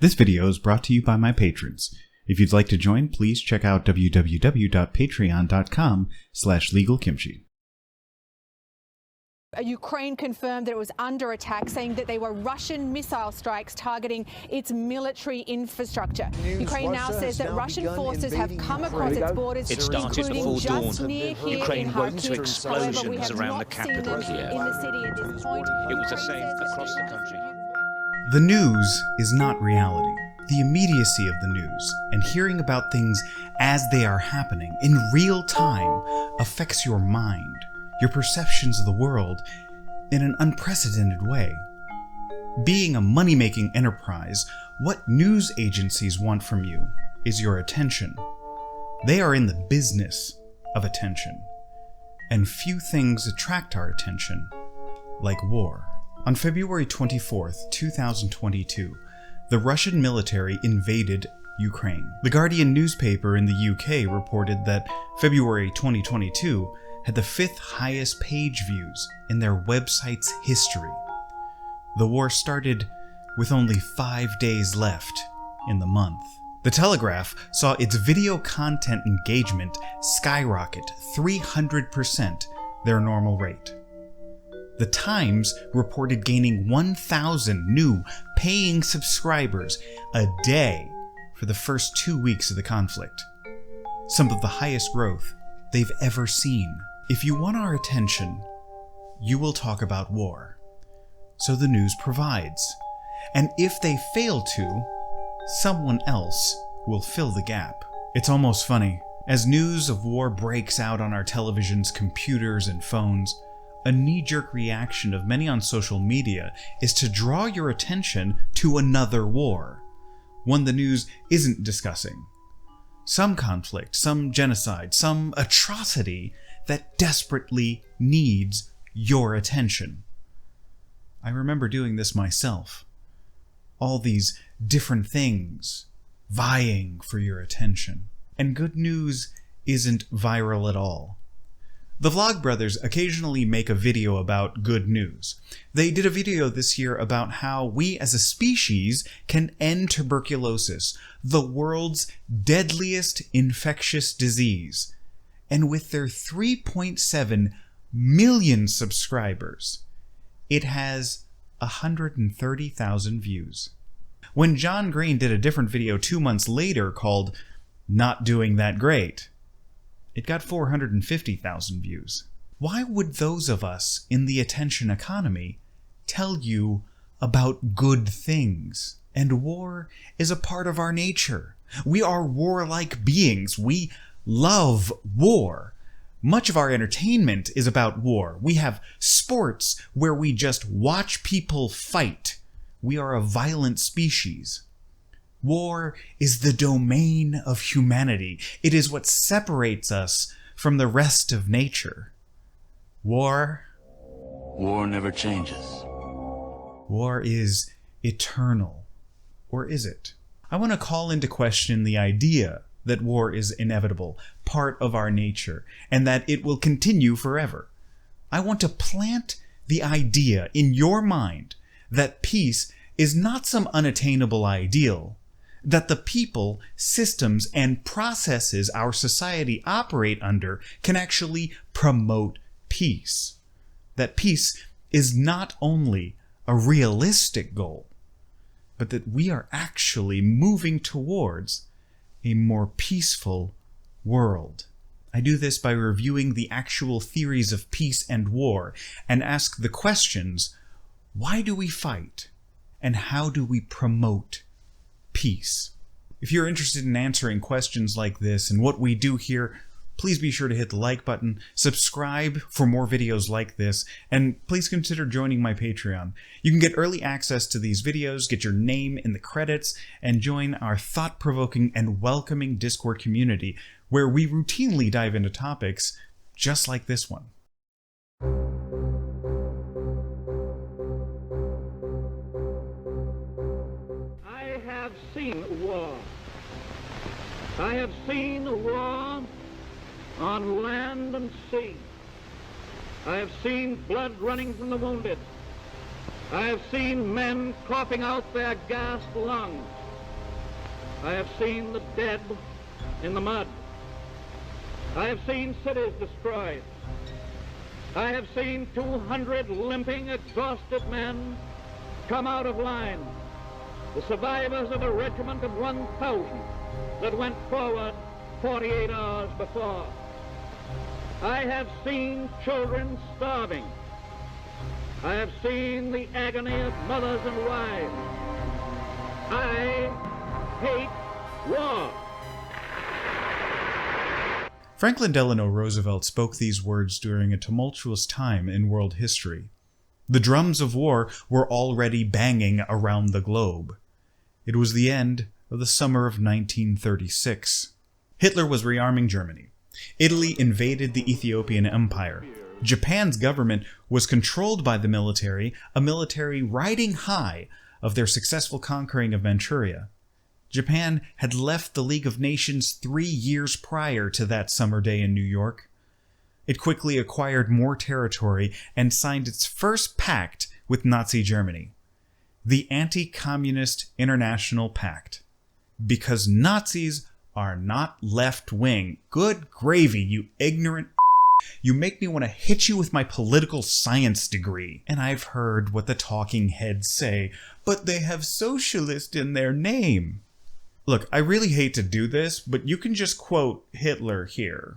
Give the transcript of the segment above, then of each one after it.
This video is brought to you by my patrons. If you'd like to join, please check out www.patreon.com/legalkimchi. Ukraine confirmed that it was under attack, saying that they were Russian missile strikes targeting its military infrastructure. Ukraine now says that Russian forces have come across its borders, It started including before just dawn. near here Ukraine in woke to Kharkiv. explosions However, we have around not the capital, seen them Kiev. in the city at this point. It was the Ukraine same says that across the they country. The news is not reality. The immediacy of the news and hearing about things as they are happening in real time affects your mind, your perceptions of the world in an unprecedented way. Being a money-making enterprise, what news agencies want from you is your attention. They are in the business of attention, and few things attract our attention like war. On February 24th, 2022, the Russian military invaded Ukraine. The Guardian newspaper in the UK reported that February 2022 had the 5th highest page views in their website's history. The war started with only 5 days left in the month. The Telegraph saw its video content engagement skyrocket 300% their normal rate. The Times reported gaining 1,000 new paying subscribers a day for the first 2 weeks of the conflict, some of the highest growth they've ever seen. If you want our attention, you will talk about war. So the news provides. And if they fail to, someone else will fill the gap. It's almost funny. As news of war breaks out on our televisions, computers, and phones, a knee-jerk reaction of many on social media is to draw your attention to another war, one the news isn't discussing. Some conflict, some genocide, some atrocity that desperately needs your attention. I remember doing this myself. All these different things vying for your attention. And good news isn't viral at all. The Vlogbrothers occasionally make a video about good news. They did a video this year about how we as a species can end tuberculosis, the world's deadliest infectious disease. And with their 3.7 million subscribers, it has 130,000 views. When John Green did a different video 2 months later called Not Doing That Great, it got 450,000 views. Why would those of us in the attention economy tell you about good things? And war is a part of our nature. We are warlike beings. We love war. Much of our entertainment is about war. We have sports where we just watch people fight. We are a violent species. War is the domain of humanity. It is what separates us from the rest of nature. War never changes. War is eternal. Or is it? I want to call into question the idea that war is inevitable, part of our nature, and that it will continue forever. I want to plant the idea in your mind that peace is not some unattainable ideal, that the people, systems, and processes our society operate under can actually promote peace. That peace is not only a realistic goal, but that we are actually moving towards a more peaceful world. I do this by reviewing the actual theories of peace and war and ask the questions, why do we fight? And how do we promote peace? If you're interested in answering questions like this and what we do here, please be sure to hit the like button, subscribe for more videos like this, and please consider joining my Patreon. You can get early access to these videos, get your name in the credits, and join our thought-provoking and welcoming Discord community, where we routinely dive into topics just like this one. I have seen war. I have seen war on land and sea. I have seen blood running from the wounded. I have seen men coughing out their gasped lungs. I have seen the dead in the mud. I have seen cities destroyed. I have seen 200 limping, exhausted men come out of line, the survivors of a regiment of 1,000 that went forward 48 hours before. I have seen children starving. I have seen the agony of mothers and wives. I hate war. Franklin Delano Roosevelt spoke these words during a tumultuous time in world history. The drums of war were already banging around the globe. It was the end of the summer of 1936. Hitler was rearming Germany. Italy invaded the Ethiopian Empire. Japan's government was controlled by the military, a military riding high of their successful conquering of Manchuria. Japan had left the League of Nations 3 years prior to that summer day in New York. It quickly acquired more territory and signed its first pact with Nazi Germany, the Anti-Communist International Pact. Because Nazis are not left-wing. Good gravy, you ignorant. You make me want to hit you with my political science degree. And I've heard what the talking heads say, but they have socialist in their name. Look, I really hate to do this, but you can just quote Hitler here.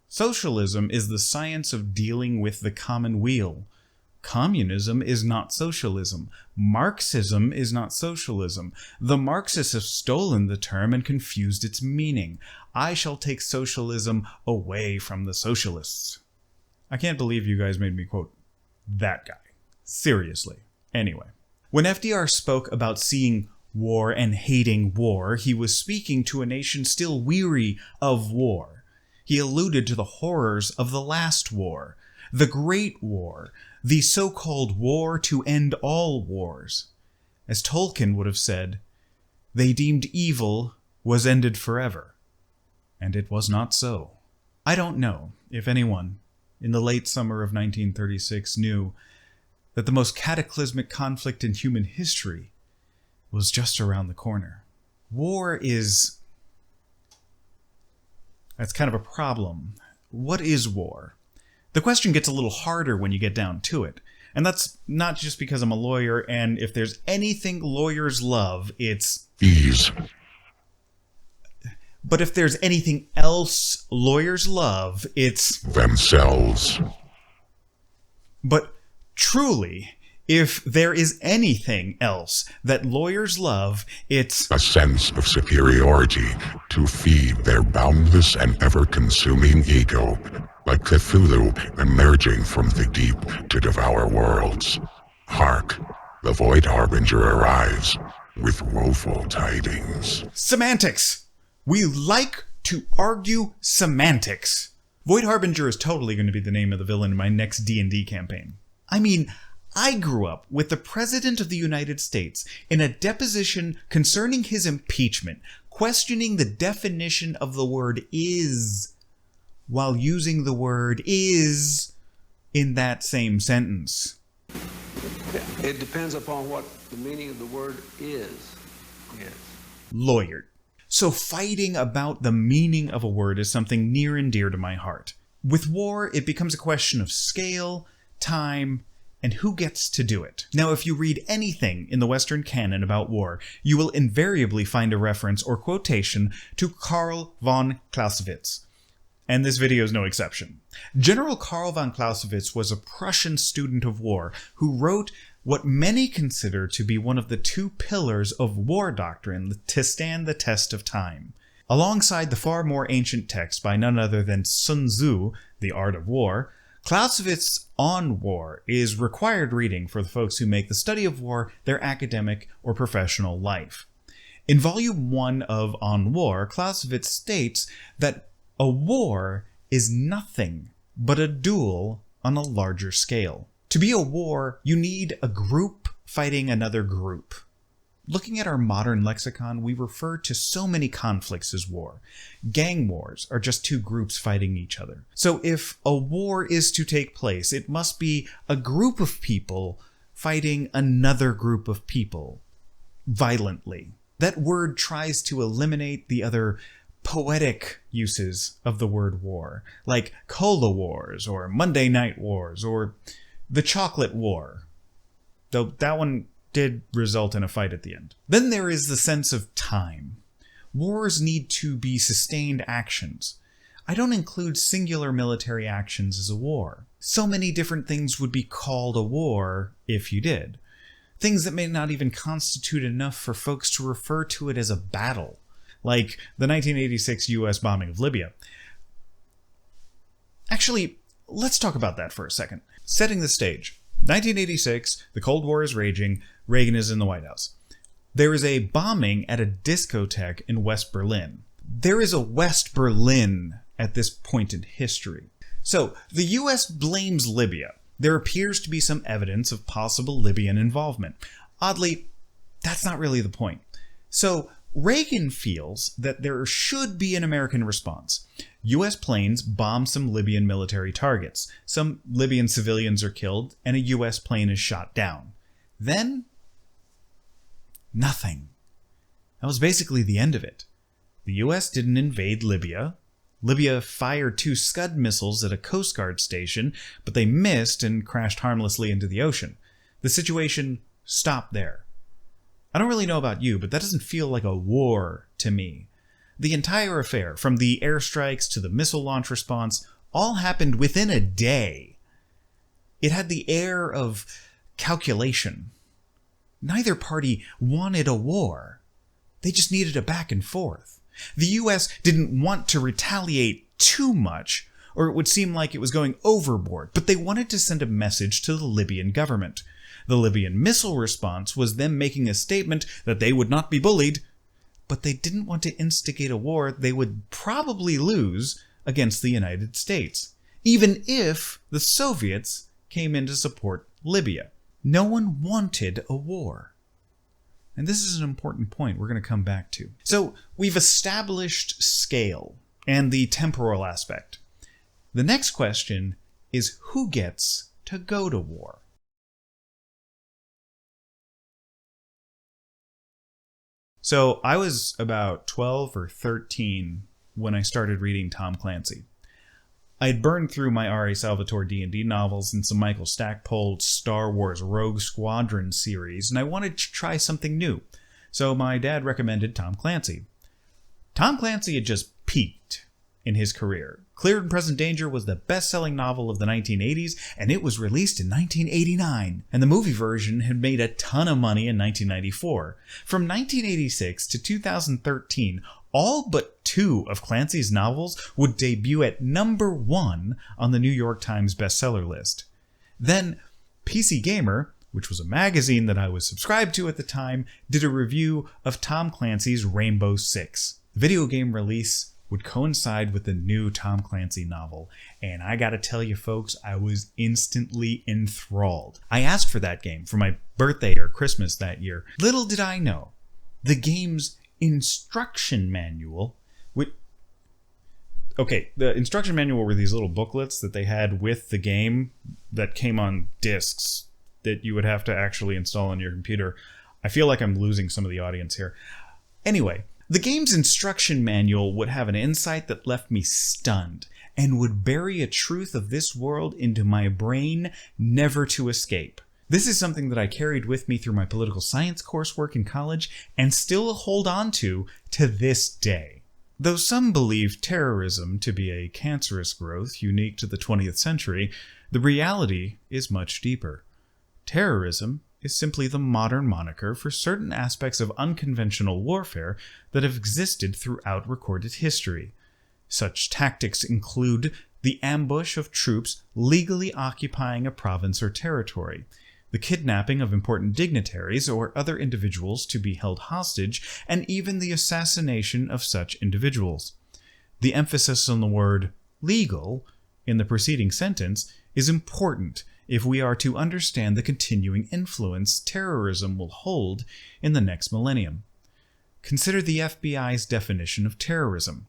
Socialism is the science of dealing with the common weal. Communism is not socialism. Marxism is not socialism. The Marxists have stolen the term and confused its meaning. I shall take socialism away from the socialists. I can't believe you guys made me quote that guy. Seriously. Anyway, when FDR spoke about seeing war and hating war, he was speaking to a nation still weary of war. He alluded to the horrors of the last war, the Great War, the so-called war to end all wars. As Tolkien would have said, they deemed evil was ended forever, and it was not so. I don't know if anyone in the late summer of 1936 knew that the most cataclysmic conflict in human history was just around the corner. War is... that's kind of a problem. What is war? The question gets a little harder when you get down to it. And that's not just because I'm a lawyer, and if there's anything lawyers love, it's... ease. But if there's anything else lawyers love, it's... themselves. But truly, if there is anything else that lawyers love, it's... a sense of superiority to feed their boundless and ever-consuming ego, like Cthulhu emerging from the deep to devour worlds. Hark, the Void Harbinger arrives with woeful tidings. Semantics! We like to argue semantics. Void Harbinger is totally going to be the name of the villain in my next D&D campaign. I mean, I grew up with the President of the United States in a deposition concerning his impeachment, questioning the definition of the word is, while using the word is in that same sentence. It depends upon what the meaning of the word is. Yes. Lawyered. So fighting about the meaning of a word is something near and dear to my heart. With war, it becomes a question of scale, time, and who gets to do it. Now, if you read anything in the Western canon about war, you will invariably find a reference or quotation to Karl von Clauswitz. And this video is no exception. General Karl von Clauswitz was a Prussian student of war who wrote what many consider to be one of the two pillars of war doctrine to stand the test of time. Alongside the far more ancient text by none other than Sun Tzu, The Art of War, Clausewitz on War is required reading for the folks who make the study of war their academic or professional life. In Volume 1 of On War, Clausewitz states that a war is nothing but a duel on a larger scale. To be a war, you need a group fighting another group. Looking at our modern lexicon, we refer to so many conflicts as war. Gang wars are just two groups fighting each other. So if a war is to take place, it must be a group of people fighting another group of people violently. That word tries to eliminate the other poetic uses of the word war, like Cola Wars, or Monday Night Wars, or the Chocolate War. Though that one did result in a fight at the end. Then there is the sense of time. Wars need to be sustained actions. I don't include singular military actions as a war. So many different things would be called a war if you did. Things that may not even constitute enough for folks to refer to it as a battle, like the 1986 US bombing of Libya. Actually, let's talk about that for a second. Setting the stage. 1986, the Cold War is raging, Reagan is in the White House. There is a bombing at a discotheque in West Berlin. There is a West Berlin at this point in history. So, the US blames Libya. There appears to be some evidence of possible Libyan involvement. Oddly, that's not really the point. So, Reagan feels that there should be an American response. US planes bomb some Libyan military targets. Some Libyan civilians are killed, and a US plane is shot down. Then, nothing. That was basically the end of it. The US didn't invade Libya. Libya fired 2 Scud missiles at a Coast Guard station, but they missed and crashed harmlessly into the ocean. The situation stopped there. I don't really know about you, but that doesn't feel like a war to me. The entire affair, from the airstrikes to the missile launch response, all happened within a day. It had the air of calculation. Neither party wanted a war. They just needed a back and forth. The US didn't want to retaliate too much, or it would seem like it was going overboard, but they wanted to send a message to the Libyan government. The Libyan missile response was them making a statement that they would not be bullied, but they didn't want to instigate a war they would probably lose against the United States, even if the Soviets came in to support Libya. No one wanted a war. And this is an important point we're going to come back to. So we've established scale and the temporal aspect. The next question is who gets to go to war? So I was about 12 or 13 when I started reading Tom Clancy. I had burned through my R.A. Salvatore D&D novels and some Michael Stackpole's Star Wars Rogue Squadron series, and I wanted to try something new. So my dad recommended Tom Clancy. Tom Clancy had just peaked in his career. Clear and Present Danger was the best-selling novel of the 1980s, and it was released in 1989. And the movie version had made a ton of money in 1994. From 1986 to 2013, all but 2 of Clancy's novels would debut at number 1 on the New York Times bestseller list. Then, PC Gamer, which was a magazine that I was subscribed to at the time, did a review of Tom Clancy's Rainbow Six. The video game release would coincide with the new Tom Clancy novel, and I gotta tell you folks, I was instantly enthralled. I asked for that game for my birthday or Christmas that year. Little did I know, the game's instruction manual the instruction manual were these little booklets that they had with the game that came on discs that you would have to actually install on your computer. I feel like I'm losing some of the audience here. Anyway, the game's instruction manual would have an insight that left me stunned and would bury a truth of this world into my brain, never to escape. This is something that I carried with me through my political science coursework in college and still hold on to this day. Though some believe terrorism to be a cancerous growth unique to the 20th century, the reality is much deeper. Terrorism is simply the modern moniker for certain aspects of unconventional warfare that have existed throughout recorded history. Such tactics include the ambush of troops legally occupying a province or territory, the kidnapping of important dignitaries or other individuals to be held hostage, and even the assassination of such individuals. The emphasis on the word legal in the preceding sentence is important if we are to understand the continuing influence terrorism will hold in the next millennium. Consider the FBI's definition of terrorism.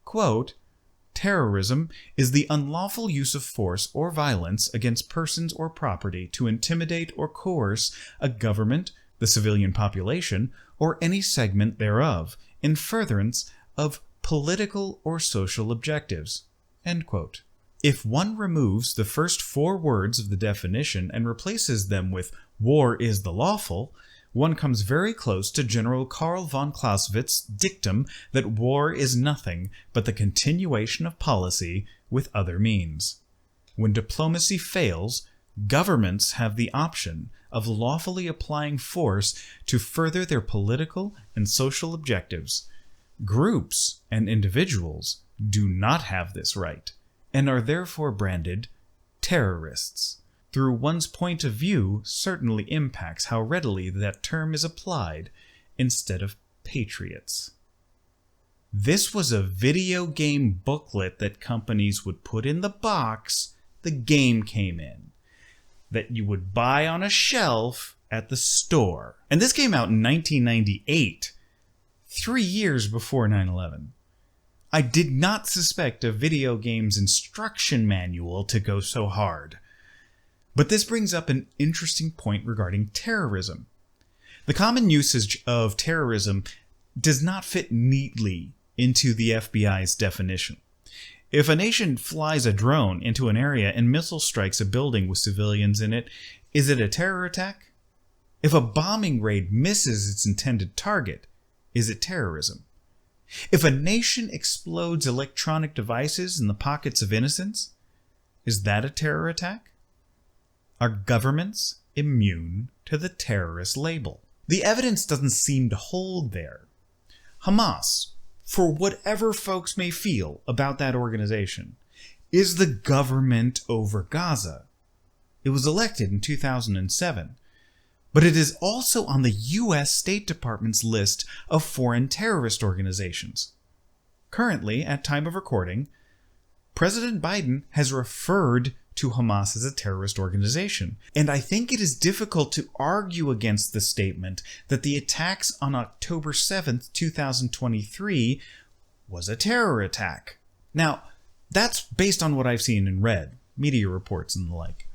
Quote, "Terrorism is the unlawful use of force or violence against persons or property to intimidate or coerce a government, the civilian population, or any segment thereof, in furtherance of political or social objectives." End quote. If one removes the first 4 words of the definition and replaces them with "war is the lawful," one comes very close to General Karl von Clausewitz's dictum that war is nothing but the continuation of policy with other means. When diplomacy fails, governments have the option of lawfully applying force to further their political and social objectives. Groups and individuals do not have this right, and are therefore branded terrorists. Through one's point of view certainly impacts how readily that term is applied instead of patriots. This was a video game booklet that companies would put in the box the game came in, that you would buy on a shelf at the store. And this came out in 1998, 3 years before 9/11. I did not suspect a video game's instruction manual to go so hard. But this brings up an interesting point regarding terrorism. The common usage of terrorism does not fit neatly into the FBI's definition. If a nation flies a drone into an area and missile strikes a building with civilians in it, is it a terror attack? If a bombing raid misses its intended target, is it terrorism? If a nation explodes electronic devices in the pockets of innocents, is that a terror attack? Are governments immune to the terrorist label? The evidence doesn't seem to hold there. Hamas, for whatever folks may feel about that organization, is the government over Gaza. It was elected in 2007, but it is also on the U.S. State Department's list of foreign terrorist organizations. Currently, at time of recording, President Biden has referred to Hamas as a terrorist organization, and I think it is difficult to argue against the statement that the attacks on October 7th, 2023 was a terror attack. Now, that's based on what I've seen and read, media reports and the like.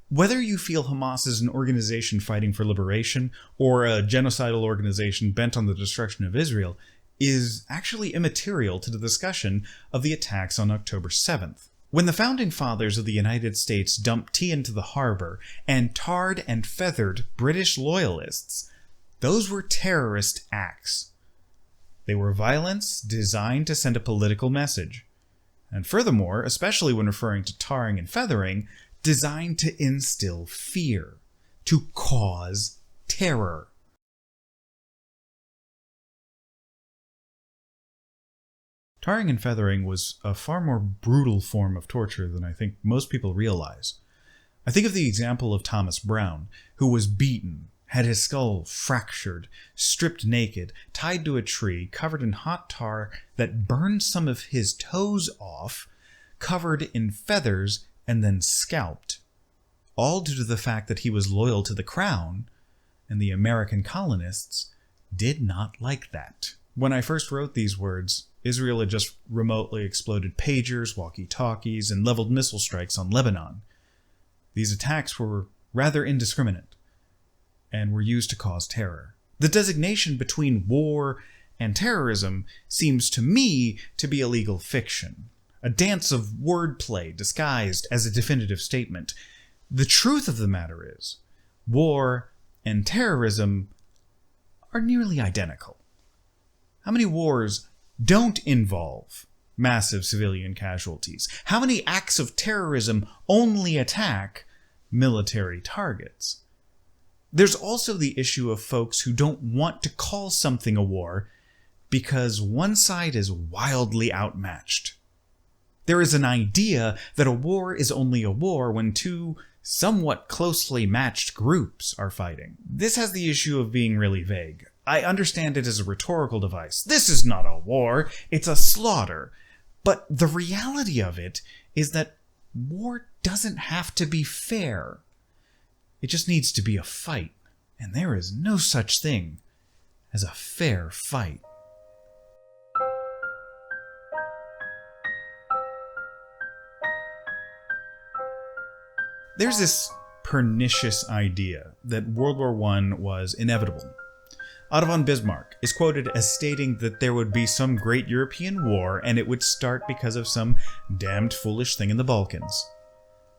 Whether you feel Hamas is an organization fighting for liberation or a genocidal organization bent on the destruction of Israel is actually immaterial to the discussion of the attacks on October 7th. When the founding fathers of the United States dumped tea into the harbor and tarred and feathered British loyalists, those were terrorist acts. They were violence designed to send a political message. And furthermore, especially when referring to tarring and feathering, designed to instill fear, to cause terror. Tarring and feathering was a far more brutal form of torture than I think most people realize. I think of the example of Thomas Brown, who was beaten, had his skull fractured, stripped naked, tied to a tree, covered in hot tar that burned some of his toes off, covered in feathers, and then scalped. All due to the fact that he was loyal to the crown, and the American colonists did not like that. When I first wrote these words, Israel had just remotely exploded pagers, walkie-talkies, and leveled missile strikes on Lebanon. These attacks were rather indiscriminate and were used to cause terror. The designation between war and terrorism seems to me to be a legal fiction, a dance of wordplay disguised as a definitive statement. The truth of the matter is, war and terrorism are nearly identical. How many wars don't involve massive civilian casualties? How many acts of terrorism only attack military targets? There's also the issue of folks who don't want to call something a war because one side is wildly outmatched. There is an idea that a war is only a war when two somewhat closely matched groups are fighting. This has the issue of being really vague. I understand it as a rhetorical device. This is not a war, it's a slaughter. But the reality of it is that war doesn't have to be fair. It just needs to be a fight. And there is no such thing as a fair fight. There's this pernicious idea that World War I was inevitable. Otto von Bismarck is quoted as stating that there would be some great European war and it would start because of some damned foolish thing in the Balkans.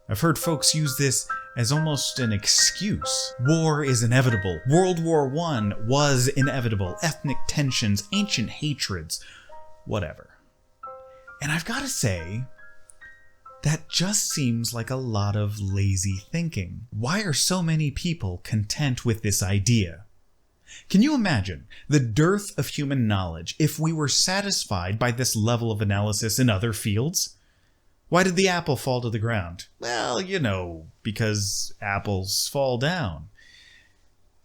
I've heard folks use this as almost an excuse. War is inevitable. World War I was inevitable. Ethnic tensions, ancient hatreds, whatever. And I've got to say, that just seems like a lot of lazy thinking. Why are so many people content with this idea? Can you imagine the dearth of human knowledge if we were satisfied by this level of analysis in other fields? Why did the apple fall to the ground? Well, you know, because apples fall down.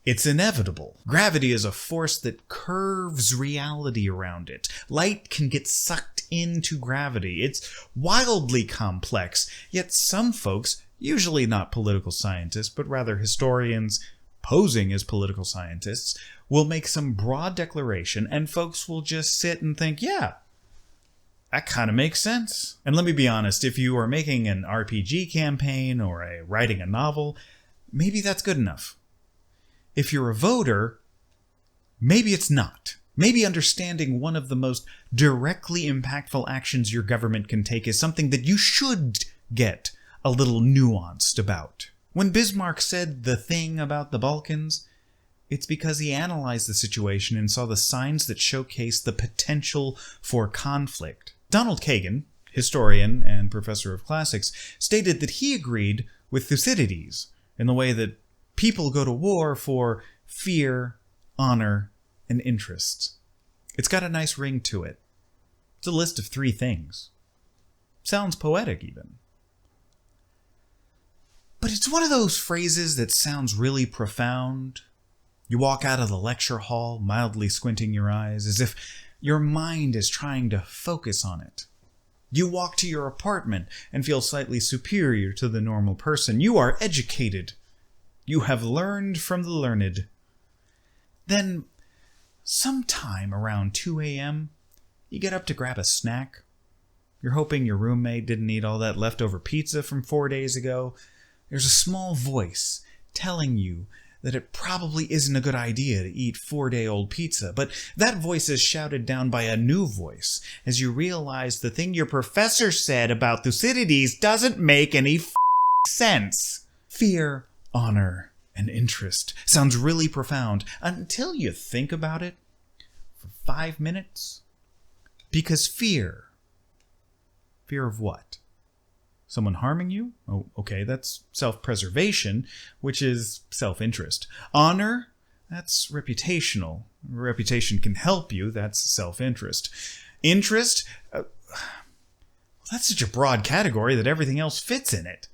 It's inevitable. Gravity is a force that curves reality around it. Light can get sucked into gravity. It's wildly complex, yet some folks, usually not political scientists, but rather historians posing as political scientists, will make some broad declaration and folks will just sit and think, yeah, that kind of makes sense. And let me be honest, if you are making an RPG campaign or writing a novel, maybe that's good enough. If you're a voter, maybe it's not. Maybe understanding one of the most directly impactful actions your government can take is something that you should get a little nuanced about. When Bismarck said the thing about the Balkans, it's because he analyzed the situation and saw the signs that showcase the potential for conflict. Donald Kagan, historian and professor of classics, stated that he agreed with Thucydides in the way that people go to war for fear, honor, and interests. It's got a nice ring to it. It's a list of 3 things. Sounds poetic, even. But it's one of those phrases that sounds really profound. You walk out of the lecture hall, mildly squinting your eyes, as if your mind is trying to focus on it. You walk to your apartment and feel slightly superior to the normal person. You are educated. You have learned from the learned. Then, sometime around 2 a.m., you get up to grab a snack. You're hoping your roommate didn't eat all that leftover pizza from 4 days ago. There's a small voice telling you that it probably isn't a good idea to eat 4-day-old pizza, but that voice is shouted down by a new voice as you realize the thing your professor said about Thucydides doesn't make any sense. Fear, honor, and interest sounds really profound until you think about it for 5 minutes. Because fear of what? Someone harming you? Oh, okay, that's self-preservation, which is self-interest. Honor? That's reputational. Reputation can help you, that's self-interest. Interest? That's such a broad category that everything else fits in it.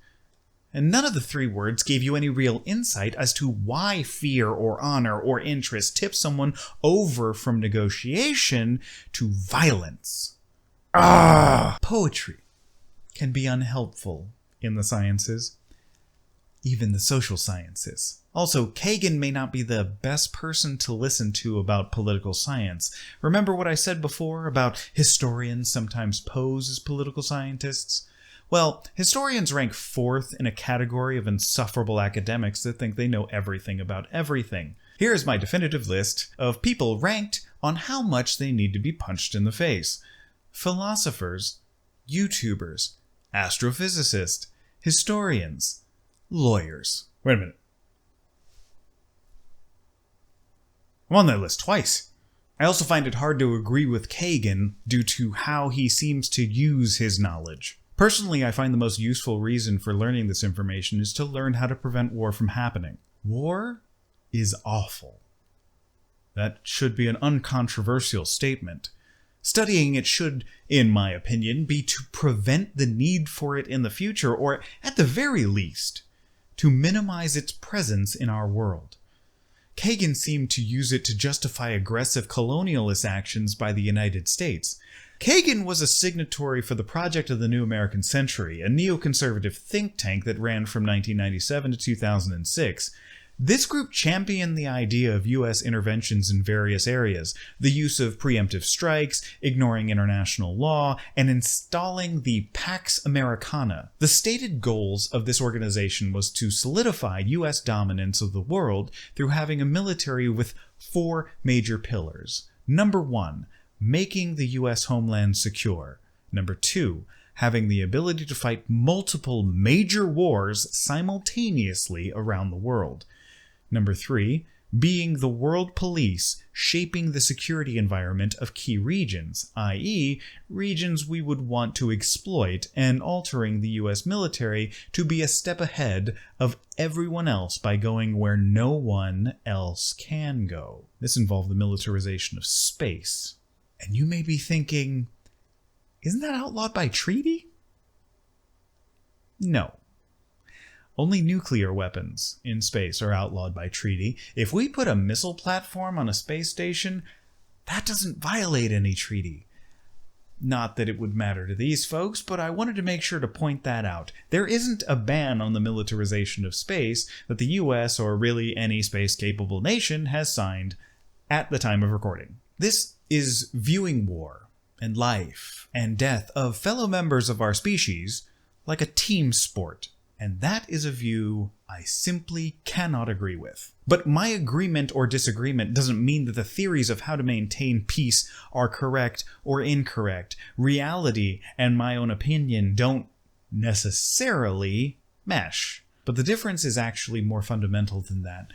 And none of the 3 words gave you any real insight as to why fear or honor or interest tip someone over from negotiation to violence. Poetry can be unhelpful in the sciences, even the social sciences. Also, Keegan may not be the best person to listen to about political science. Remember what I said before about historians sometimes pose as political scientists? Well, historians rank 4th in a category of insufferable academics that think they know everything about everything. Here is my definitive list of people ranked on how much they need to be punched in the face. Philosophers, YouTubers, astrophysicists, historians, lawyers. Wait a minute. I'm on that list twice. I also find it hard to agree with Kagan due to how he seems to use his knowledge. Personally, I find the most useful reason for learning this information is to learn how to prevent war from happening. War is awful. That should be an uncontroversial statement. Studying it should, in my opinion, be to prevent the need for it in the future, or at the very least, to minimize its presence in our world. Kagan seemed to use it to justify aggressive colonialist actions by the United States. Kagan was a signatory for the Project of the New American Century, a neoconservative think tank that ran from 1997 to 2006. This group championed the idea of U.S. interventions in various areas, the use of preemptive strikes, ignoring international law, and installing the Pax Americana. The stated goals of this organization was to solidify U.S. dominance of the world through having a military with 4 major pillars. Number 1, making the U.S. homeland secure. Number 2, having the ability to fight multiple major wars simultaneously around the world. Number 3, being the world police, shaping the security environment of key regions, i.e., regions we would want to exploit, and altering the US military to be a step ahead of everyone else by going where no one else can go. This involved the militarization of space. And you may be thinking, isn't that outlawed by treaty? No. Only nuclear weapons in space are outlawed by treaty. If we put a missile platform on a space station, that doesn't violate any treaty. Not that it would matter to these folks, but I wanted to make sure to point that out. There isn't a ban on the militarization of space that the US, or really any space-capable nation, has signed at the time of recording. This is viewing war and life and death of fellow members of our species like a team sport. And that is a view I simply cannot agree with. But my agreement or disagreement doesn't mean that the theories of how to maintain peace are correct or incorrect. Reality and my own opinion don't necessarily mesh. But the difference is actually more fundamental than that.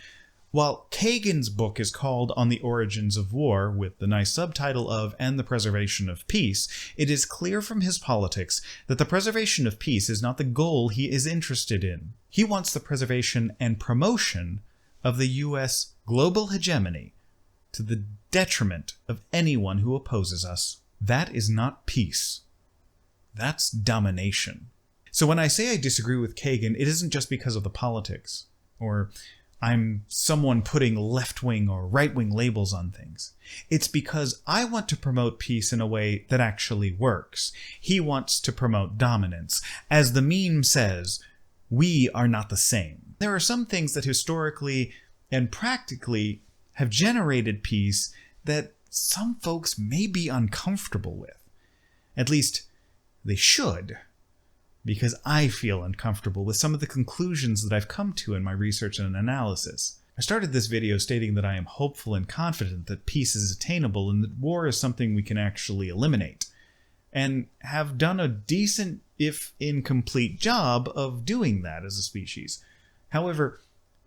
While Kagan's book is called On the Origins of War, with the nice subtitle of And the Preservation of Peace, it is clear from his politics that the preservation of peace is not the goal he is interested in. He wants the preservation and promotion of the U.S. global hegemony to the detriment of anyone who opposes us. That is not peace. That's domination. So when I say I disagree with Kagan, it isn't just because of the politics, or I'm someone putting left-wing or right-wing labels on things. It's because I want to promote peace in a way that actually works. He wants to promote dominance. As the meme says, we are not the same. There are some things that historically and practically have generated peace that some folks may be uncomfortable with. At least, they should. Because I feel uncomfortable with some of the conclusions that I've come to in my research and analysis. I started this video stating that I am hopeful and confident that peace is attainable and that war is something we can actually eliminate, and have done a decent, if incomplete, job of doing that as a species. However,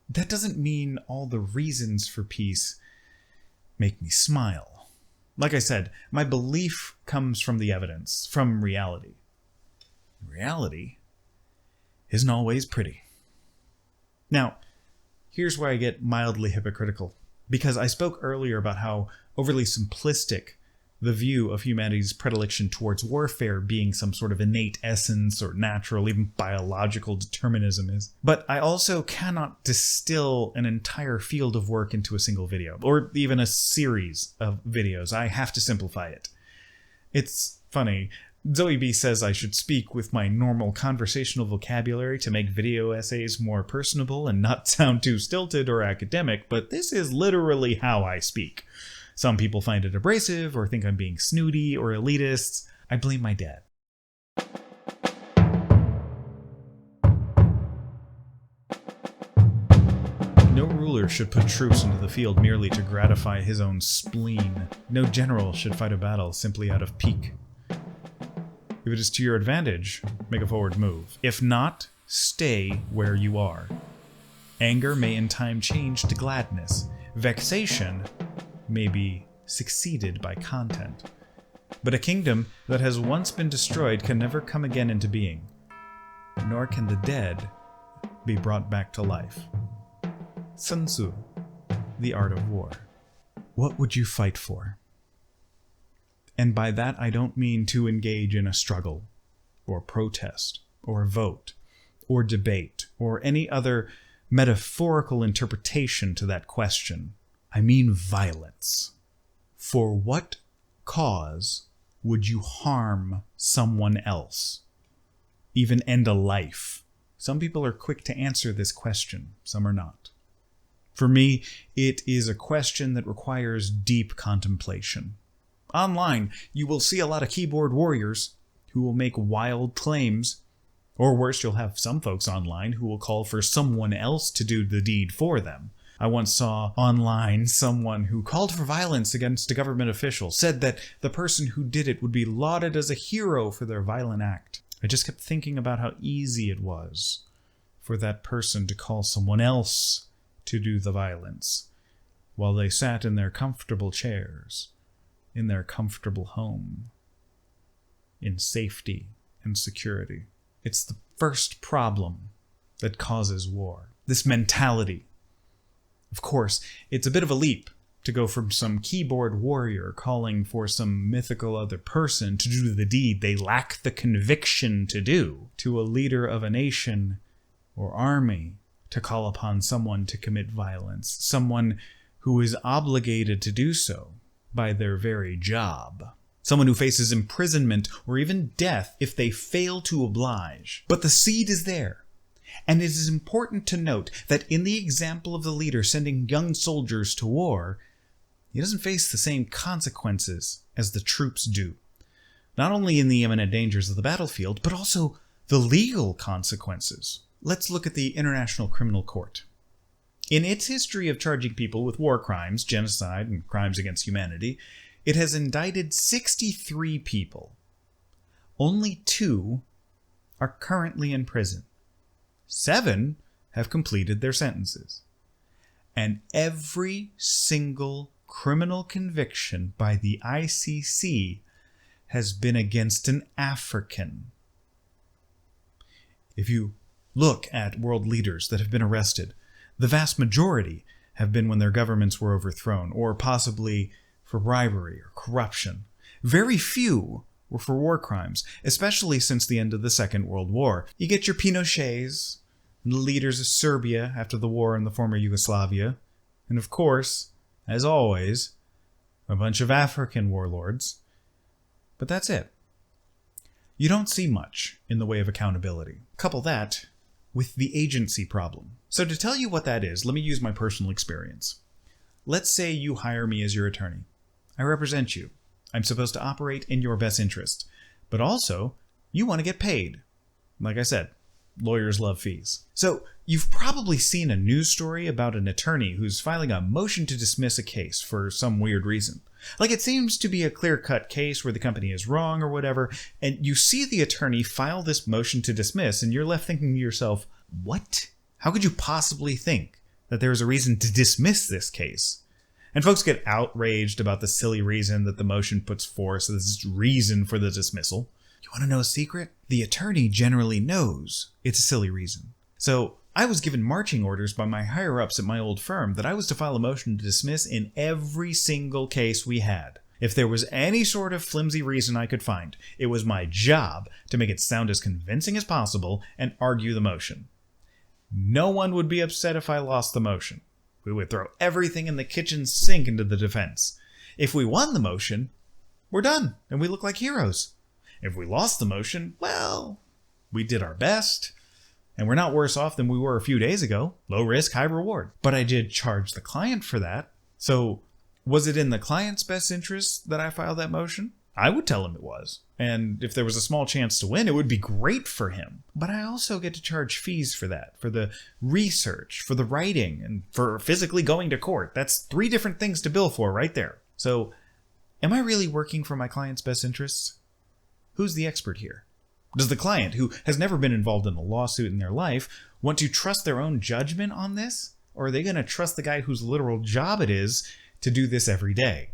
that doesn't mean all the reasons for peace make me smile. Like I said, my belief comes from the evidence, from reality. Reality isn't always pretty. Now, here's where I get mildly hypocritical, because I spoke earlier about how overly simplistic the view of humanity's predilection towards warfare being some sort of innate essence or natural, even biological determinism is. But I also cannot distill an entire field of work into a single video, or even a series of videos. I have to simplify it. It's funny. Zoe B says I should speak with my normal conversational vocabulary to make video essays more personable and not sound too stilted or academic, but this is literally how I speak. Some people find it abrasive or think I'm being snooty or elitist. I blame my dad. No ruler should put troops into the field merely to gratify his own spleen. No general should fight a battle simply out of pique. If it is to your advantage, make a forward move. If not, stay where you are. Anger may in time change to gladness. Vexation may be succeeded by content. But a kingdom that has once been destroyed can never come again into being, nor can the dead be brought back to life. Sun Tzu, The Art of War. What would you fight for? And by that I don't mean to engage in a struggle, or protest, or vote, or debate, or any other metaphorical interpretation to that question. I mean violence. For what cause would you harm someone else? Even end a life? Some people are quick to answer this question, some are not. For me, it is a question that requires deep contemplation. Online, you will see a lot of keyboard warriors who will make wild claims, or worse, you'll have some folks online who will call for someone else to do the deed for them. I once saw online someone who called for violence against a government official, said that the person who did it would be lauded as a hero for their violent act. I just kept thinking about how easy it was for that person to call someone else to do the violence, while they sat in their comfortable chairs, in their comfortable home, in safety and security. It's the first problem that causes war. This mentality. Of course, it's a bit of a leap to go from some keyboard warrior calling for some mythical other person to do the deed they lack the conviction to do, to a leader of a nation or army to call upon someone to commit violence, someone who is obligated to do so by their very job. Someone who faces imprisonment or even death if they fail to oblige. But the seed is there. And it is important to note that in the example of the leader sending young soldiers to war, he doesn't face the same consequences as the troops do. Not only in the imminent dangers of the battlefield, but also the legal consequences. Let's look at the International Criminal Court. In its history of charging people with war crimes, genocide, and crimes against humanity, it has indicted 63 people. Only 2 are currently in prison. 7 have completed their sentences. And every single criminal conviction by the ICC has been against an African. If you look at world leaders that have been arrested, the vast majority have been when their governments were overthrown, or possibly for bribery or corruption. Very few were for war crimes, especially since the end of the Second World War. You get your Pinochets, and the leaders of Serbia after the war in the former Yugoslavia, and of course, as always, a bunch of African warlords. But that's it. You don't see much in the way of accountability. Couple that with the agency problem. So to tell you what that is, let me use my personal experience. Let's say you hire me as your attorney. I represent you. I'm supposed to operate in your best interest. But also, you want to get paid. Like I said, lawyers love fees. So you've probably seen a news story about an attorney who's filing a motion to dismiss a case for some weird reason. Like it seems to be a clear-cut case where the company is wrong or whatever, and you see the attorney file this motion to dismiss, and you're left thinking to yourself, what? How could you possibly think that there is a reason to dismiss this case? And folks get outraged about the silly reason that the motion puts forth, so there's this reason for the dismissal. You want to know a secret? The attorney generally knows it's a silly reason. So I was given marching orders by my higher-ups at my old firm that I was to file a motion to dismiss in every single case we had. If there was any sort of flimsy reason I could find, it was my job to make it sound as convincing as possible and argue the motion. No one would be upset if I lost the motion. We would throw everything in the kitchen sink into the defense. If we won the motion, we're done, and we look like heroes. If we lost the motion, well, we did our best, and we're not worse off than we were a few days ago. Low risk, high reward. But I did charge the client for that. So was it in the client's best interest that I filed that motion? I would tell him it was. And if there was a small chance to win, it would be great for him. But I also get to charge fees for that, for the research, for the writing, and for physically going to court. That's 3 different things to bill for right there. So am I really working for my client's best interests? Who's the expert here? Does the client, who has never been involved in a lawsuit in their life, want to trust their own judgment on this? Or are they going to trust the guy whose literal job it is to do this every day?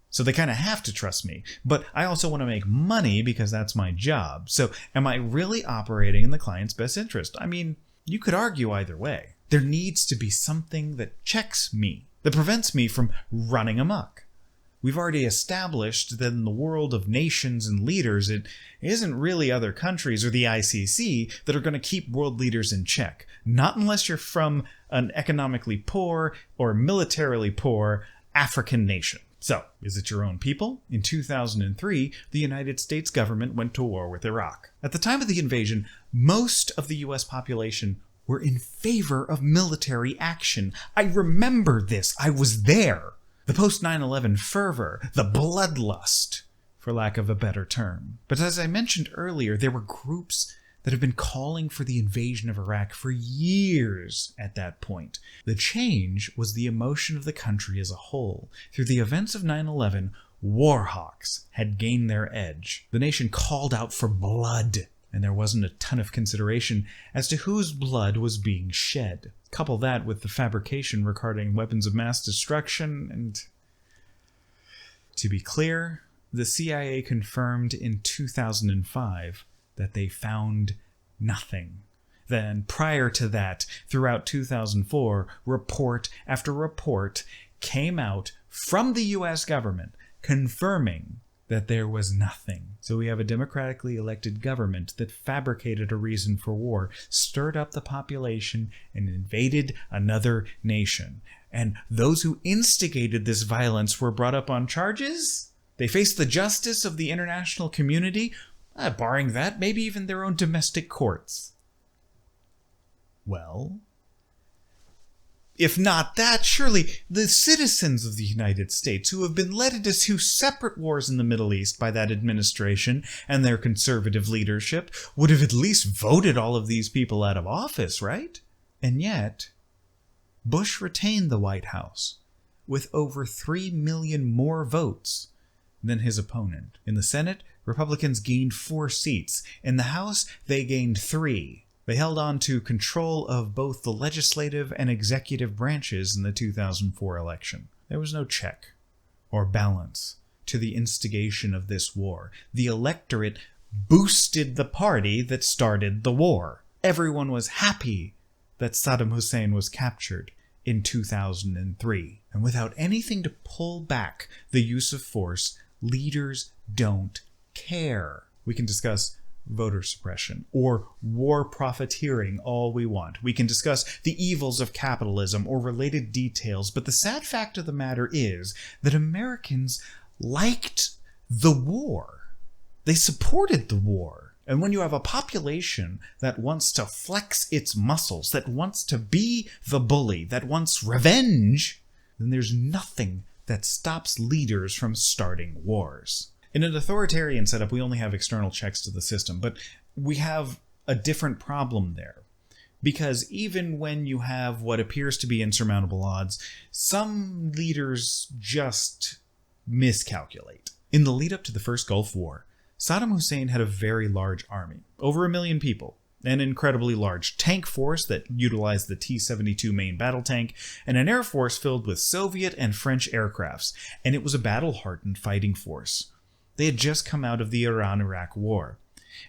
So they kind of have to trust me. But I also want to make money because that's my job. So am I really operating in the client's best interest? I mean, you could argue either way. There needs to be something that checks me, that prevents me from running amok. We've already established that in the world of nations and leaders, it isn't really other countries or the ICC that are going to keep world leaders in check. Not unless you're from an economically poor or militarily poor African nation. So, is it your own people? In 2003, the United States government went to war with Iraq. At the time of the invasion, most of the US population were in favor of military action. I remember this. I was there. The post-9/11 fervor, the bloodlust, for lack of a better term. But as I mentioned earlier, there were groups that have been calling for the invasion of Iraq for years at that point. The change was the emotion of the country as a whole. Through the events of 9/11, war hawks had gained their edge. The nation called out for blood, and there wasn't a ton of consideration as to whose blood was being shed. Couple that with the fabrication regarding weapons of mass destruction, and to be clear, the CIA confirmed in 2005 that they found nothing. Then, prior to that, throughout 2004, report after report came out from the US government confirming that there was nothing. So we have a democratically elected government that fabricated a reason for war, stirred up the population, and invaded another nation. And those who instigated this violence were brought up on charges? They faced the justice of the international community? Barring that, maybe even their own domestic courts. Well, if not that, surely the citizens of the United States, who have been led into two separate wars in the Middle East by that administration and their conservative leadership, would have at least voted all of these people out of office, right? And yet, Bush retained the White House with over 3 million more votes than his opponent. In the Senate, Republicans gained 4 seats. In the House, they gained 3. They held on to control of both the legislative and executive branches in the 2004 election. There was no check or balance to the instigation of this war. The electorate boosted the party that started the war. Everyone was happy that Saddam Hussein was captured in 2003. And without anything to pull back the use of force, leaders don't care. We can discuss voter suppression or war profiteering all we want. We can discuss the evils of capitalism or related details, but the sad fact of the matter is that Americans liked the war. They supported the war. And when you have a population that wants to flex its muscles, that wants to be the bully, that wants revenge, then there's nothing that stops leaders from starting wars. In an authoritarian setup, we only have external checks to the system, but we have a different problem there. Because even when you have what appears to be insurmountable odds, some leaders just miscalculate. In the lead up to the first Gulf War, Saddam Hussein had a very large army, over 1 million people, an incredibly large tank force that utilized the T-72 main battle tank, and an air force filled with Soviet and French aircrafts, and it was a battle-hardened fighting force. They had just come out of the Iran-Iraq War,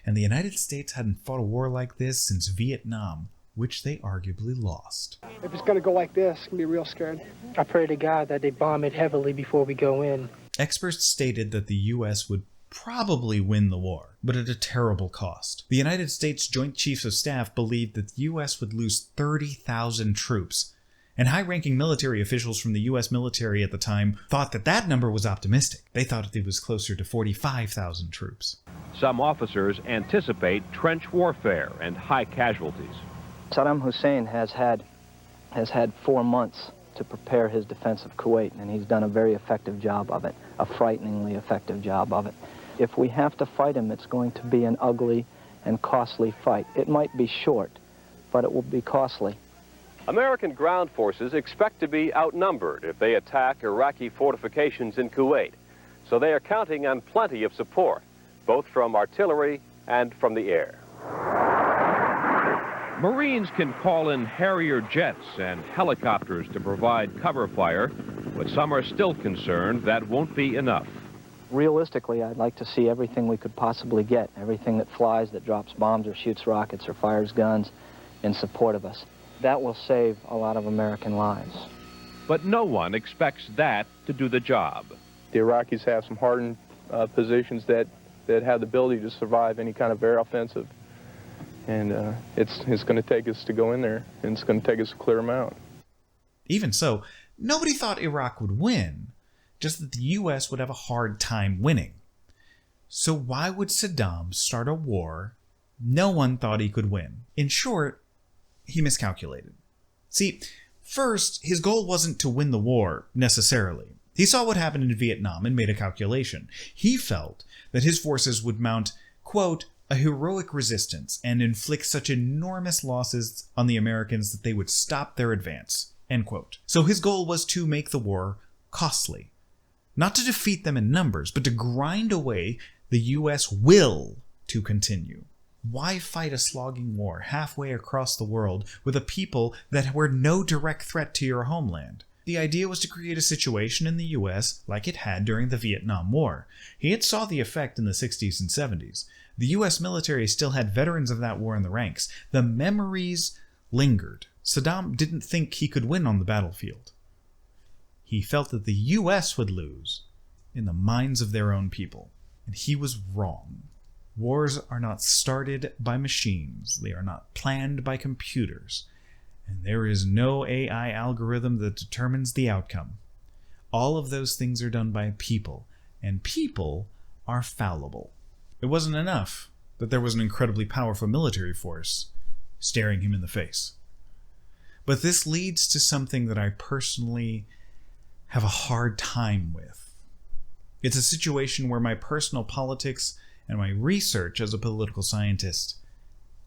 and the United States hadn't fought a war like this since Vietnam, which they arguably lost. If it's going to go like this, I'm going to be real scared. I pray to God that they bomb it heavily before we go in. Experts stated that the U.S. would probably win the war, but at a terrible cost. The United States Joint Chiefs of Staff believed that the U.S. would lose 30,000 troops, and high-ranking military officials from the U.S. military at the time thought that that number was optimistic. They thought it was closer to 45,000 troops. Some officers anticipate trench warfare and high casualties. Saddam Hussein has had 4 months to prepare his defense of Kuwait, and he's done a very effective job of it, a frighteningly effective job of it. If we have to fight him, it's going to be an ugly and costly fight. It might be short, but it will be costly. American ground forces expect to be outnumbered if they attack Iraqi fortifications in Kuwait, so they are counting on plenty of support, both from artillery and from the air. Marines can call in Harrier jets and helicopters to provide cover fire, but some are still concerned that won't be enough. Realistically, I'd like to see everything we could possibly get, everything that flies, that drops bombs or shoots rockets or fires guns in support of us. That will save a lot of American lives. But no one expects that to do the job. The Iraqis have some hardened positions that have the ability to survive any kind of air offensive. And it's going to take us to go in there, and it's going to take us to clear them out. Even so, nobody thought Iraq would win, just that the U.S. would have a hard time winning. So why would Saddam start a war no one thought he could win? In short, he miscalculated. See, first, his goal wasn't to win the war, necessarily. He saw what happened in Vietnam and made a calculation. He felt that his forces would mount, quote, a heroic resistance and inflict such enormous losses on the Americans that they would stop their advance, end quote. So his goal was to make the war costly. Not to defeat them in numbers, but to grind away the U.S. will to continue. Why fight a slogging war halfway across the world with a people that were no direct threat to your homeland? The idea was to create a situation in the U.S. like it had during the Vietnam War. He had saw the effect in the 60s and 70s. The U.S. military still had veterans of that war in the ranks. The memories lingered. Saddam didn't think he could win on the battlefield. He felt that the U.S. would lose in the minds of their own people. And he was wrong. Wars are not started by machines. They are not planned by computers. And there is no AI algorithm that determines the outcome. All of those things are done by people, and people are fallible. It wasn't enough that there was an incredibly powerful military force staring him in the face. But this leads to something that I personally have a hard time with. It's a situation where my personal politics and my research as a political scientist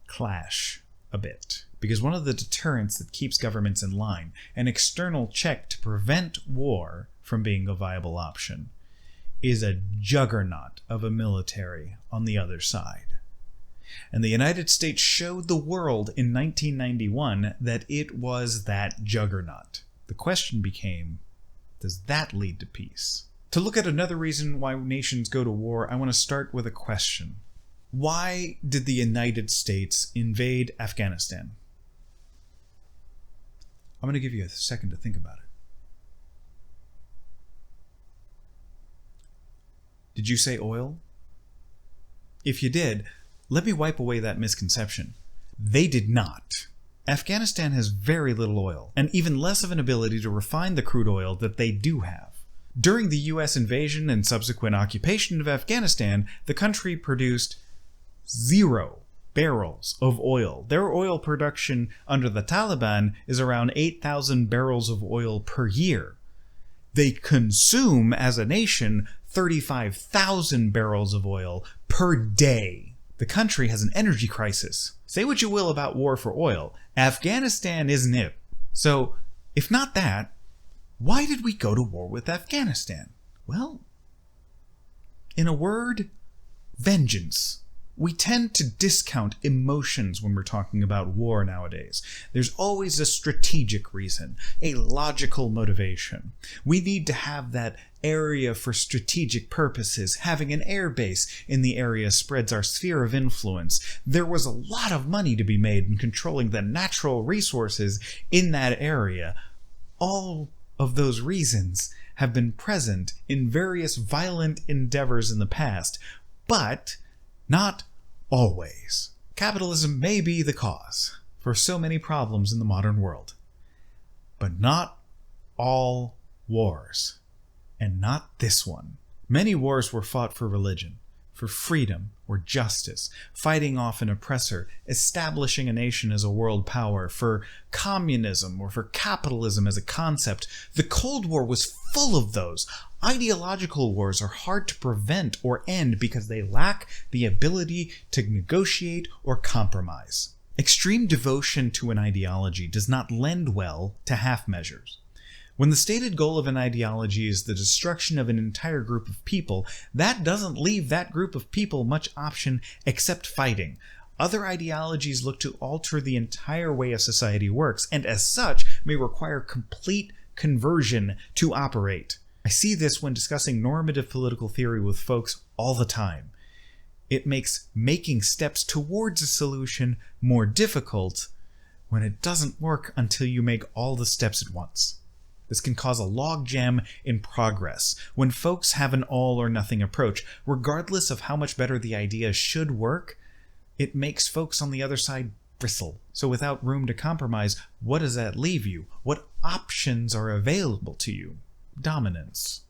clash a bit. Because one of the deterrents that keeps governments in line, an external check to prevent war from being a viable option, is a juggernaut of a military on the other side. And the United States showed the world in 1991 that it was that juggernaut. The question became, does that lead to peace? To look at another reason why nations go to war, I want to start with a question. Why did the United States invade Afghanistan? I'm going to give you a second to think about it. Did you say oil? If you did, let me wipe away that misconception. They did not. Afghanistan has very little oil, and even less of an ability to refine the crude oil that they do have. During the U.S. invasion and subsequent occupation of Afghanistan, the country produced 0 barrels of oil. Their oil production under the Taliban is around 8,000 barrels of oil per year. They consume, as a nation, 35,000 barrels of oil per day. The country has an energy crisis. Say what you will about war for oil, Afghanistan isn't it. So, if not that, why did we go to war with Afghanistan? Well, in a word, vengeance. We tend to discount emotions when we're talking about war nowadays. There's always a strategic reason, a logical motivation. We need to have that area for strategic purposes. Having an air base in the area spreads our sphere of influence. There was a lot of money to be made in controlling the natural resources in that area. All of those reasons have been present in various violent endeavors in the past, but not always. Capitalism may be the cause for so many problems in the modern world, but not all wars, and not this one. Many wars were fought for religion, for freedom or justice, fighting off an oppressor, establishing a nation as a world power, for communism or for capitalism as a concept. The Cold War was full of those. Ideological wars are hard to prevent or end because they lack the ability to negotiate or compromise. Extreme devotion to an ideology does not lend well to half measures. When the stated goal of an ideology is the destruction of an entire group of people, that doesn't leave that group of people much option except fighting. Other ideologies look to alter the entire way a society works, and as such may require complete conversion to operate. I see this when discussing normative political theory with folks all the time. It makes making steps towards a solution more difficult when it doesn't work until you make all the steps at once. This can cause a logjam in progress when folks have an all-or-nothing approach. Regardless of how much better the idea should work, it makes folks on the other side bristle. So without room to compromise, what does that leave you? What options are available to you? Dominance.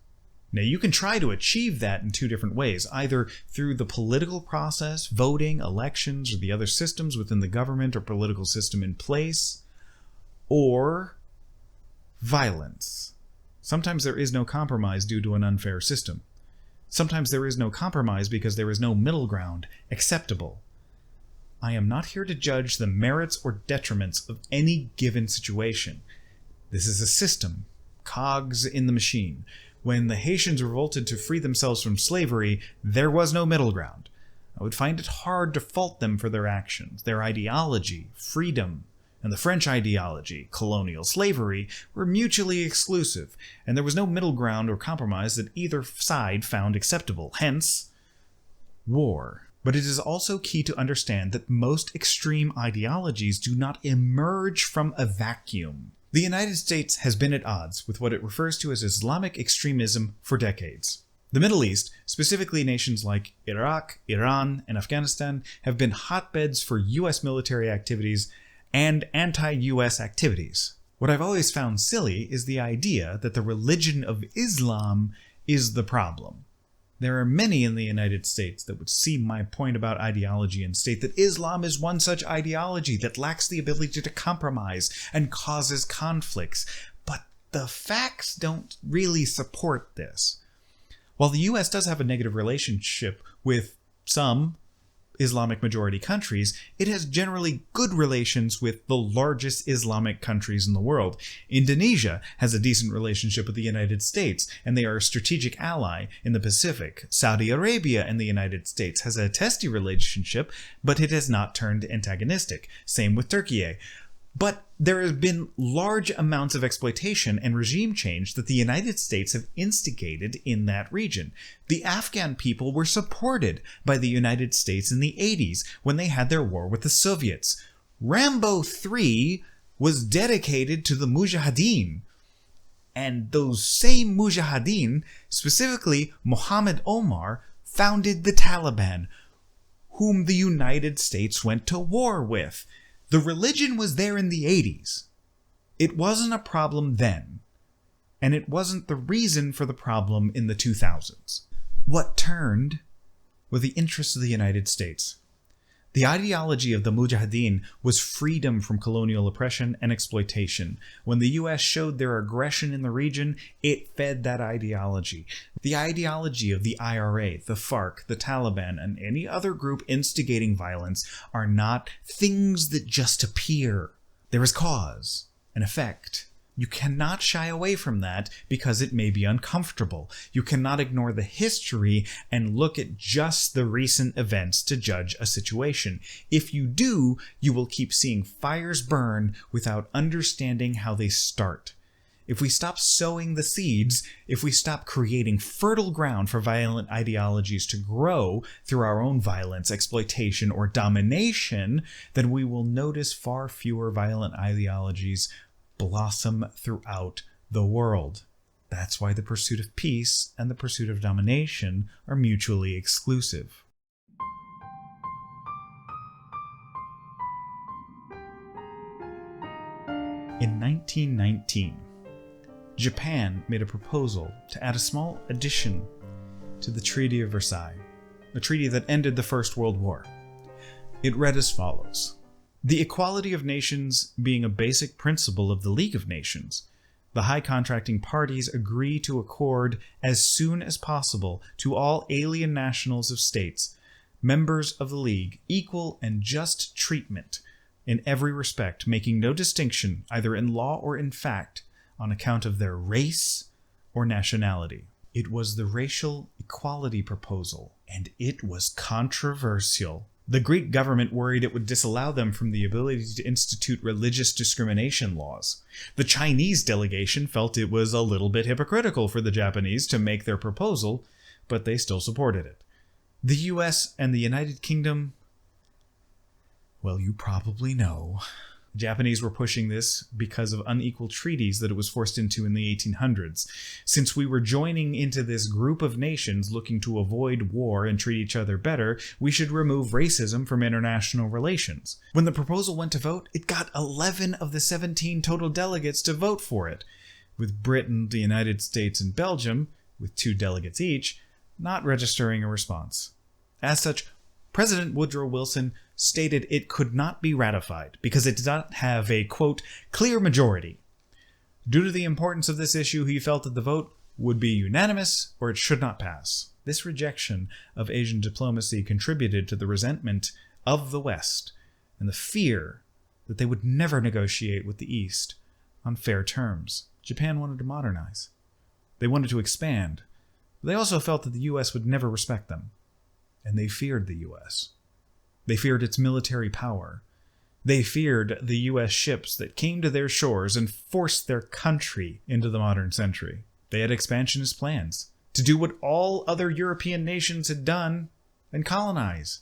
Now, you can try to achieve that in two different ways, either through the political process, voting, elections, or the other systems within the government or political system in place, or violence. Sometimes there is no compromise due to an unfair system. Sometimes there is no compromise because there is no middle ground acceptable. I am not here to judge the merits or detriments of any given situation. This is a system, cogs in the machine. When the Haitians revolted to free themselves from slavery, there was no middle ground. I would find it hard to fault them for their actions. Their ideology, freedom, and the French ideology, colonial slavery, were mutually exclusive, and there was no middle ground or compromise that either side found acceptable. Hence, war. But it is also key to understand that most extreme ideologies do not emerge from a vacuum. The United States has been at odds with what it refers to as Islamic extremism for decades. The Middle East, specifically nations like Iraq, Iran, and Afghanistan, have been hotbeds for U.S. military activities and anti-U.S. activities. What I've always found silly is the idea that the religion of Islam is the problem. There are many in the United States that would see my point about ideology and state that Islam is one such ideology that lacks the ability to compromise and causes conflicts. But the facts don't really support this. While the U.S. does have a negative relationship with some Islamic majority countries, it has generally good relations with the largest Islamic countries in the world. Indonesia has a decent relationship with the United States, and they are a strategic ally in the Pacific. Saudi Arabia and the United States has a testy relationship, but it has not turned antagonistic. Same with Turkey. But there has been large amounts of exploitation and regime change that the United States have instigated in that region. The Afghan people were supported by the United States in the 80s when they had their war with the Soviets. Rambo 3 was dedicated to the Mujahideen. And those same Mujahideen, specifically Mohammed Omar, founded the Taliban, whom the United States went to war with. The religion was there in the 80s. It wasn't a problem then, and it wasn't the reason for the problem in the 2000s. What turned were the interests of the United States. The ideology of the Mujahideen was freedom from colonial oppression and exploitation. When the U.S. showed their aggression in the region, it fed that ideology. The ideology of the IRA, the FARC, the Taliban, and any other group instigating violence are not things that just appear. There is cause and effect. You cannot shy away from that because it may be uncomfortable. You cannot ignore the history and look at just the recent events to judge a situation. If you do, you will keep seeing fires burn without understanding how they start. If we stop sowing the seeds, if we stop creating fertile ground for violent ideologies to grow through our own violence, exploitation, or domination, then we will notice far fewer violent ideologies blossom throughout the world. That's why the pursuit of peace and the pursuit of domination are mutually exclusive. In 1919, Japan made a proposal to add a small addition to the Treaty of Versailles, a treaty that ended the First World War. It read as follows: the equality of nations being a basic principle of the League of Nations, the high contracting parties agree to accord as soon as possible to all alien nationals of states, members of the League, equal and just treatment in every respect, making no distinction either in law or in fact on account of their race or nationality. It was the racial equality proposal, and it was controversial. The Greek government worried it would disallow them from the ability to institute religious discrimination laws. The Chinese delegation felt it was a little bit hypocritical for the Japanese to make their proposal, but they still supported it. The US and the United Kingdom, well, you probably know. The Japanese were pushing this because of unequal treaties that it was forced into in the 1800s. Since we were joining into this group of nations looking to avoid war and treat each other better, we should remove racism from international relations. When the proposal went to vote, it got 11 of the 17 total delegates to vote for it, with Britain, the United States, and Belgium with 2 delegates each, not registering a response. As such, President Woodrow Wilson stated it could not be ratified because it did not have a, quote, clear majority. Due to the importance of this issue, he felt that the vote would be unanimous or it should not pass. This rejection of Asian diplomacy contributed to the resentment of the West and the fear that they would never negotiate with the East on fair terms. Japan wanted to modernize. They wanted to expand. They also felt that the U.S. would never respect them. And they feared the U.S. They feared its military power. They feared the U.S. ships that came to their shores and forced their country into the modern century. They had expansionist plans to do what all other European nations had done and colonize.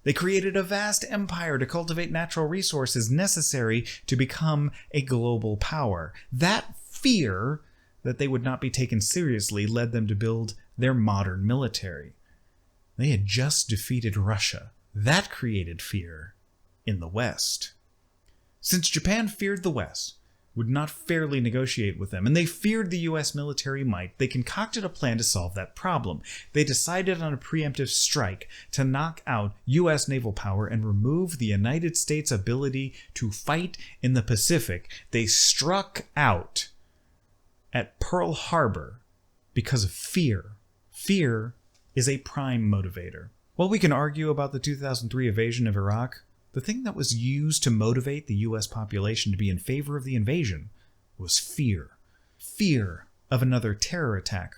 They created a vast empire to cultivate natural resources necessary to become a global power. That fear that they would not be taken seriously led them to build their modern military. They had just defeated Russia. That created fear in the West. Since Japan feared the West, would not fairly negotiate with them, and they feared the U.S. military might, they concocted a plan to solve that problem. They decided on a preemptive strike to knock out U.S. naval power and remove the United States' ability to fight in the Pacific. They struck out at Pearl Harbor because of fear. Fear is a prime motivator. While we can argue about the 2003 invasion of Iraq, the thing that was used to motivate the U.S. population to be in favor of the invasion was fear. Fear of another terror attack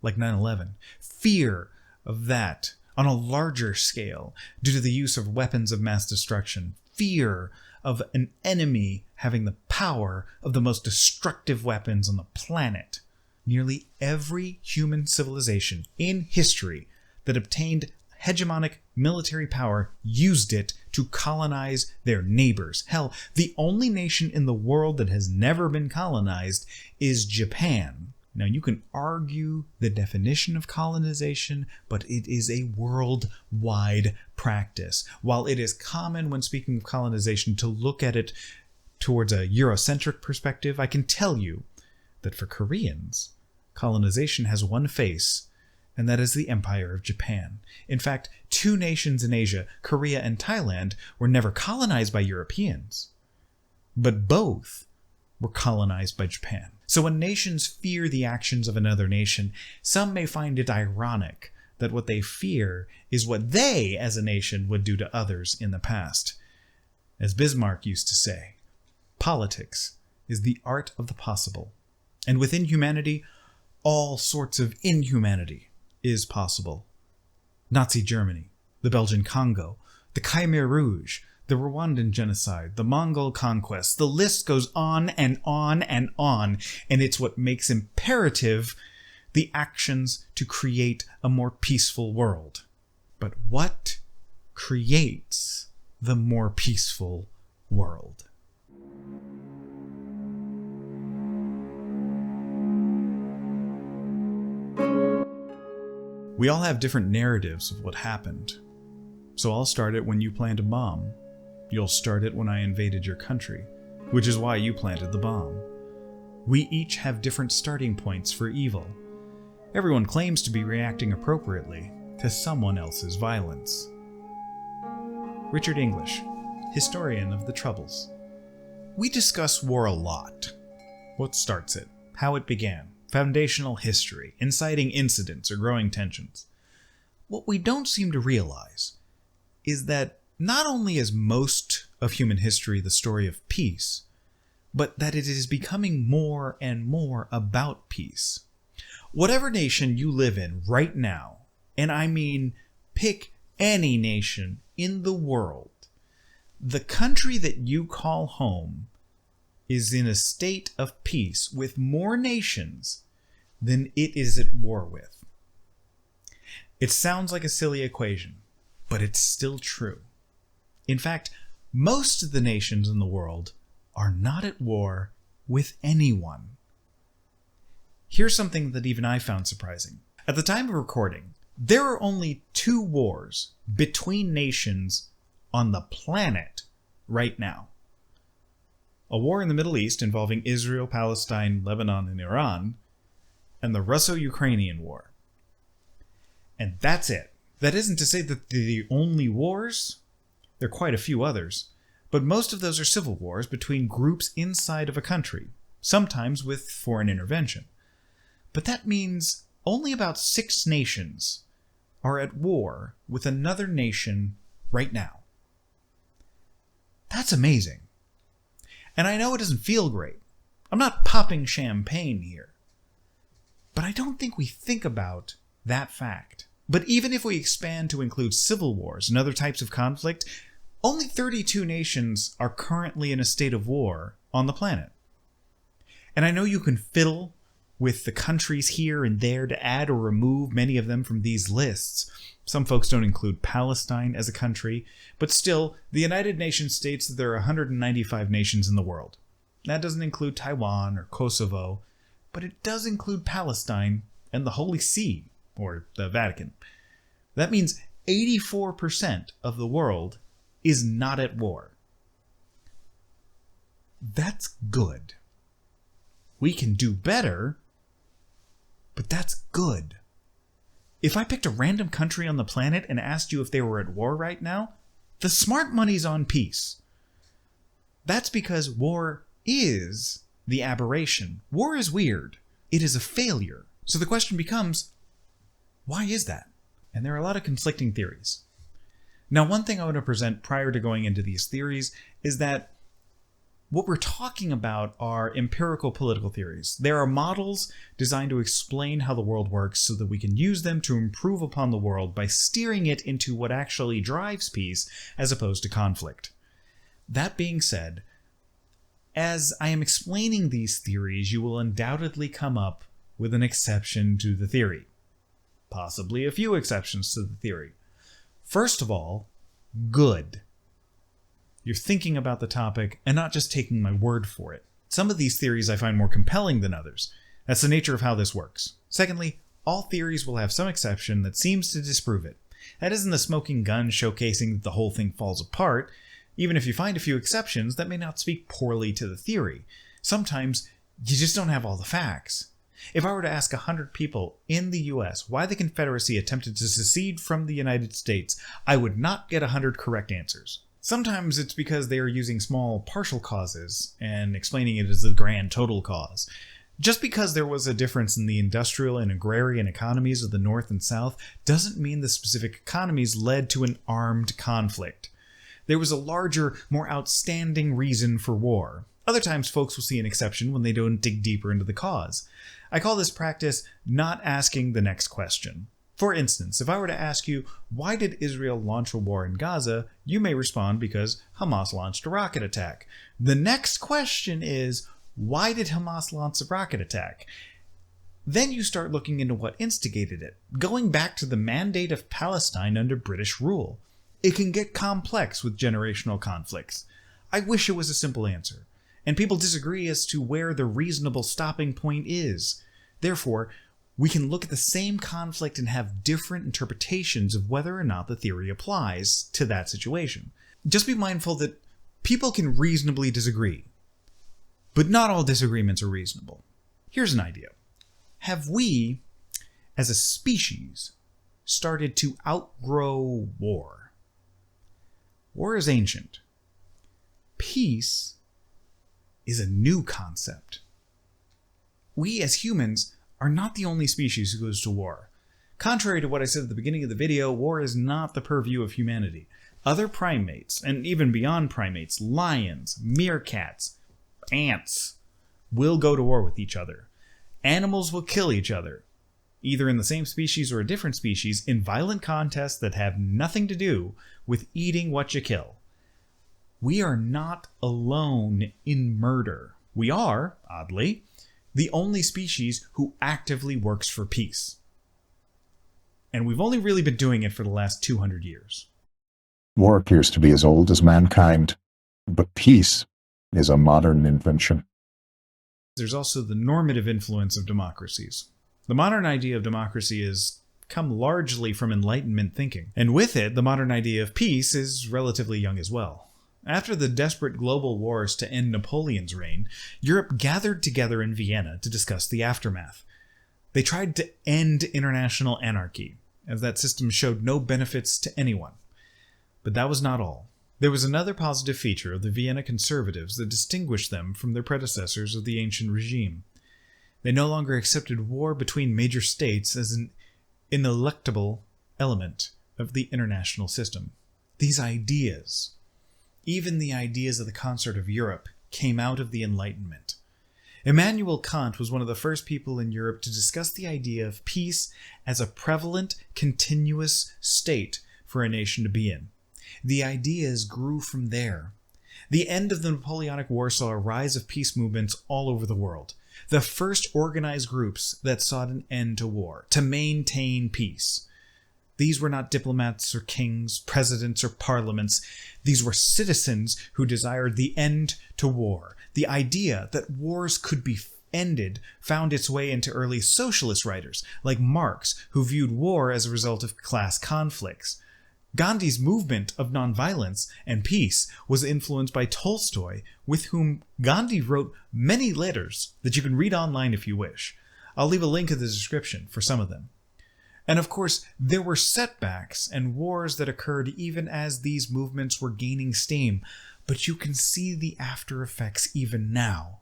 like 9/11. Fear of that on a larger scale due to the use of weapons of mass destruction. Fear of an enemy having the power of the most destructive weapons on the planet. Nearly every human civilization in history that obtained hegemonic military power used it to colonize their neighbors. Hell, the only nation in the world that has never been colonized is Japan. Now, you can argue the definition of colonization, but it is a worldwide practice. While it is common when speaking of colonization to look at it towards a Eurocentric perspective, I can tell you that for Koreans, colonization has one face, and that is the Empire of Japan. In fact, 2 nations in Asia, Korea and Thailand, were never colonized by Europeans, but both were colonized by Japan. So when nations fear the actions of another nation, some may find it ironic that what they fear is what they, as a nation, would do to others in the past. As Bismarck used to say, politics is the art of the possible, and within humanity, all sorts of inhumanity is possible. Nazi Germany, the Belgian Congo, the Khmer Rouge, the Rwandan genocide, the Mongol conquest, the list goes on and on and on, and it's what makes imperative the actions to create a more peaceful world. But what creates the more peaceful world? We all have different narratives of what happened. So I'll start it when you plant a bomb. You'll start it when I invaded your country, which is why you planted the bomb. We each have different starting points for evil. Everyone claims to be reacting appropriately to someone else's violence. Richard English, historian of the Troubles. We discuss war a lot. What starts it? How it began? Foundational history, inciting incidents or growing tensions. What we don't seem to realize is that not only is most of human history the story of peace, but that it is becoming more and more about peace. Whatever nation you live in right now, and I mean pick any nation in the world, the country that you call home is in a state of peace with more nations than it is at war with. It sounds like a silly equation, but it's still true. In fact, most of the nations in the world are not at war with anyone. Here's something that even I found surprising. At the time of recording, there are only 2 wars between nations on the planet right now. A war in the Middle East involving Israel, Palestine, Lebanon, and Iran, and the Russo-Ukrainian War. And that's it. That isn't to say that they're the only wars. There are quite a few others. But most of those are civil wars between groups inside of a country, sometimes with foreign intervention. But that means only about 6 nations are at war with another nation right now. That's amazing. And I know it doesn't feel great. I'm not popping champagne here. But I don't think we think about that fact. But even if we expand to include civil wars and other types of conflict, only 32 nations are currently in a state of war on the planet. And I know you can fiddle with the countries here and there to add or remove many of them from these lists. Some folks don't include Palestine as a country, but still, the United Nations states that there are 195 nations in the world. That doesn't include Taiwan or Kosovo, but it does include Palestine and the Holy See, or the Vatican. That means 84% of the world is not at war. That's good. We can do better, but that's good. If I picked a random country on the planet and asked you if they were at war right now, the smart money's on peace. That's because war is the aberration. War is weird. It is a failure. So the question becomes, why is that? And there are a lot of conflicting theories. Now, one thing I want to present prior to going into these theories is that what we're talking about are empirical political theories. There are models designed to explain how the world works so that we can use them to improve upon the world by steering it into what actually drives peace as opposed to conflict. That being said, as I am explaining these theories, you will undoubtedly come up with an exception to the theory. Possibly a few exceptions to the theory. First of all, good. You're thinking about the topic and not just taking my word for it. Some of these theories I find more compelling than others. That's the nature of how this works. Secondly, all theories will have some exception that seems to disprove it. That isn't the smoking gun showcasing that the whole thing falls apart. Even if you find a few exceptions, that may not speak poorly to the theory. Sometimes you just don't have all the facts. If I were to ask 100 people in the US why the Confederacy attempted to secede from the United States, I would not get 100 correct answers. Sometimes it's because they are using small partial causes and explaining it as the grand total cause. Just because there was a difference in the industrial and agrarian economies of the North and South doesn't mean the specific economies led to an armed conflict. There was a larger, more outstanding reason for war. Other times folks will see an exception when they don't dig deeper into the cause. I call this practice not asking the next question. For instance, if I were to ask you, why did Israel launch a war in Gaza, you may respond because Hamas launched a rocket attack. The next question is, why did Hamas launch a rocket attack? Then you start looking into what instigated it, going back to the mandate of Palestine under British rule. It can get complex with generational conflicts. I wish it was a simple answer, and people disagree as to where the reasonable stopping point is. Therefore, we can look at the same conflict and have different interpretations of whether or not the theory applies to that situation. Just be mindful that people can reasonably disagree, but not all disagreements are reasonable. Here's an idea. Have we, as a species, started to outgrow war? War is ancient. Peace is a new concept. We as humans are not the only species who goes to war. Contrary to what I said at the beginning of the video, war is not the purview of humanity. Other primates, and even beyond primates, lions, meerkats, ants, will go to war with each other. Animals will kill each other, either in the same species or a different species, in violent contests that have nothing to do with eating what you kill. We are not alone in murder. We are, oddly, the only species who actively works for peace. And we've only really been doing it for the last 200 years. War appears to be as old as mankind, but peace is a modern invention. There's also the normative influence of democracies. The modern idea of democracy has come largely from Enlightenment thinking, and with it, the modern idea of peace is relatively young as well. After the desperate global wars to end Napoleon's reign, Europe gathered together in Vienna to discuss the aftermath. They tried to end international anarchy, as that system showed no benefits to anyone. But that was not all. There was another positive feature of the Vienna conservatives that distinguished them from their predecessors of the ancient regime. They no longer accepted war between major states as an ineluctable element of the international system. These ideas, even the ideas of the Concert of Europe, came out of the Enlightenment. Immanuel Kant was one of the first people in Europe to discuss the idea of peace as a prevalent, continuous state for a nation to be in. The ideas grew from there. The end of the Napoleonic War saw a rise of peace movements all over the world. The first organized groups that sought an end to war, to maintain peace. These were not diplomats or kings, presidents or parliaments. These were citizens who desired the end to war. The idea that wars could be ended found its way into early socialist writers, like Marx, who viewed war as a result of class conflicts. Gandhi's movement of nonviolence and peace was influenced by Tolstoy, with whom Gandhi wrote many letters that you can read online if you wish. I'll leave a link in the description for some of them. And of course, there were setbacks and wars that occurred even as these movements were gaining steam, but you can see the after effects even now.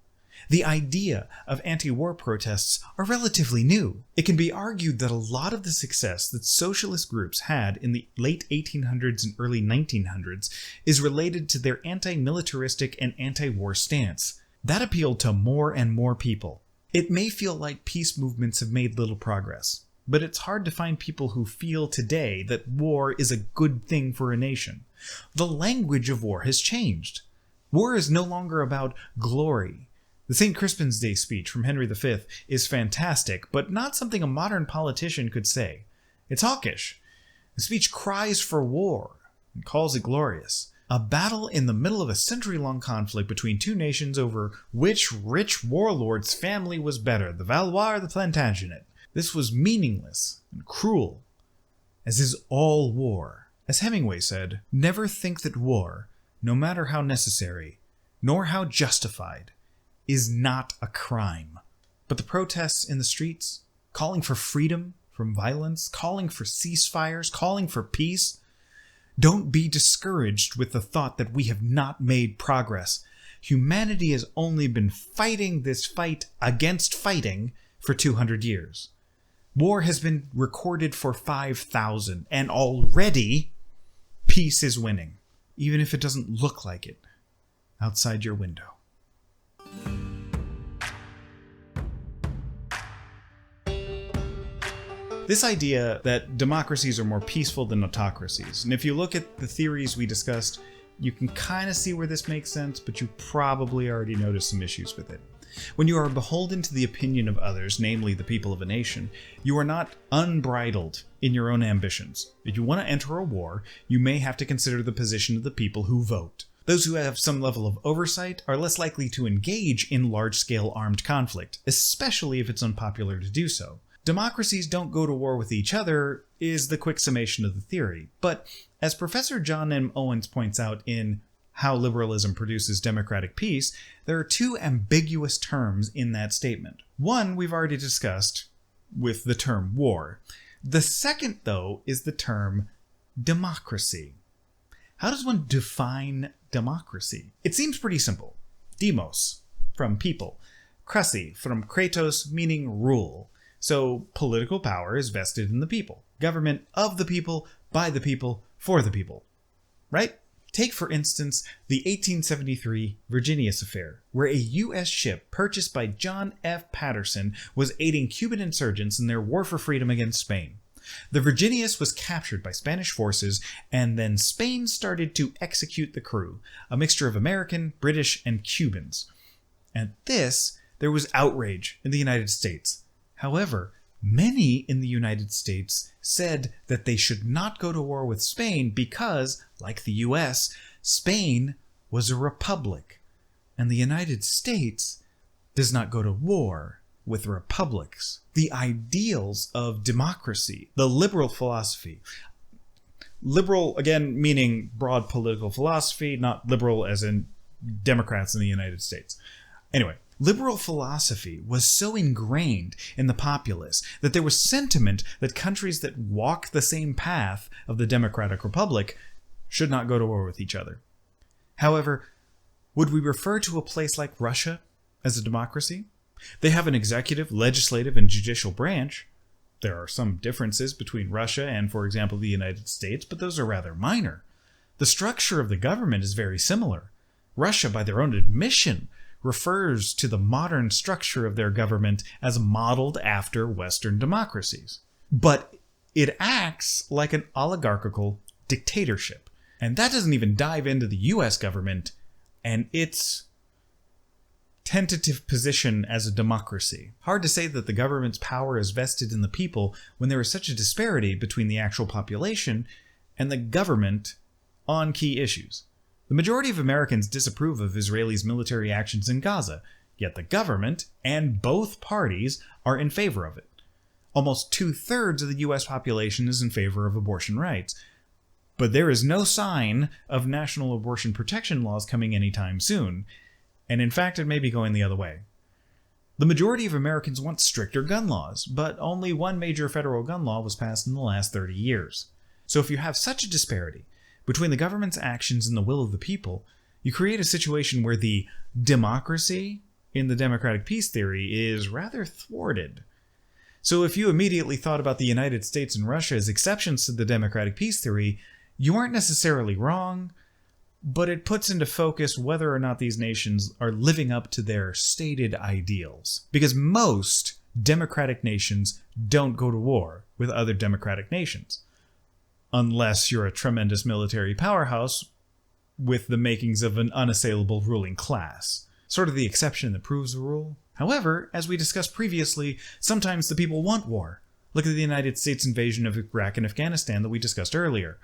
The idea of anti-war protests are relatively new. It can be argued that a lot of the success that socialist groups had in the late 1800s and early 1900s is related to their anti-militaristic and anti-war stance. That appealed to more and more people. It may feel like peace movements have made little progress, but it's hard to find people who feel today that war is a good thing for a nation. The language of war has changed. War is no longer about glory. The St. Crispin's Day speech from Henry V is fantastic, but not something a modern politician could say. It's hawkish. The speech cries for war and calls it glorious. A battle in the middle of a century-long conflict between two nations over which rich warlord's family was better, the Valois or the Plantagenet. This was meaningless and cruel, as is all war. As Hemingway said, never think that war, no matter how necessary, nor how justified, is not a crime. But the protests in the streets, calling for freedom from violence, calling for ceasefires, calling for peace, don't be discouraged with the thought that we have not made progress. Humanity has only been fighting this fight against fighting for 200 years. War has been recorded for 5,000, and already peace is winning, even if it doesn't look like it outside your window. This idea that democracies are more peaceful than autocracies, and if you look at the theories we discussed, you can kind of see where this makes sense, but you probably already noticed some issues with it. When you are beholden to the opinion of others, namely the people of a nation, you are not unbridled in your own ambitions. If you want to enter a war, you may have to consider the position of the people who vote. Those who have some level of oversight are less likely to engage in large-scale armed conflict, especially if it's unpopular to do so. Democracies don't go to war with each other is the quick summation of the theory, but as Professor John M. Owens points out in How Liberalism Produces Democratic Peace, there are two ambiguous terms in that statement. One we've already discussed with the term war. The second, though, is the term democracy. How does one define democracy? It seems pretty simple. Demos, from people. Krasi, from kratos, meaning rule. So political power is vested in the people. Government of the people, by the people, for the people. Right? Take, for instance, the 1873 Virginius affair, where a U.S. ship purchased by John F. Patterson was aiding Cuban insurgents in their war for freedom against Spain. The Virginius was captured by Spanish forces, and then Spain started to execute the crew, a mixture of American, British, and Cubans. At this, there was outrage in the United States. However, many in the United States said that they should not go to war with Spain because, like the US, Spain was a republic, and the United States does not go to war with republics. The ideals of democracy, the liberal philosophy, liberal, again, meaning broad political philosophy, not liberal as in Democrats in the United States. Anyway, Liberal philosophy was so ingrained in the populace that there was sentiment that countries that walk the same path of the Democratic Republic should not go to war with each other. However, would we refer to a place like Russia as a democracy? They have an executive, legislative, and judicial branch. There are some differences between Russia and, for example, the United States, but those are rather minor. The structure of the government is very similar. Russia, by their own admission, refers to the modern structure of their government as modeled after Western democracies. But it acts like an oligarchical dictatorship. And that doesn't even dive into the US government and its tentative position as a democracy. Hard to say that the government's power is vested in the people when there is such a disparity between the actual population and the government on key issues. The majority of Americans disapprove of Israel's military actions in Gaza, yet the government and both parties are in favor of it. Almost 2/3 of the US population is in favor of abortion rights, but there is no sign of national abortion protection laws coming anytime soon, and in fact it may be going the other way. The majority of Americans want stricter gun laws, but only one major federal gun law was passed in the last 30 years. So if you have such a disparity between the government's actions and the will of the people, you create a situation where the democracy in the democratic peace theory is rather thwarted. So if you immediately thought about the United States and Russia as exceptions to the democratic peace theory, you aren't necessarily wrong, but it puts into focus whether or not these nations are living up to their stated ideals. Because most democratic nations don't go to war with other democratic nations, unless you're a tremendous military powerhouse with the makings of an unassailable ruling class. Sort of the exception that proves the rule. However, as we discussed previously, sometimes the people want war. Look at the United States invasion of Iraq and Afghanistan that we discussed earlier.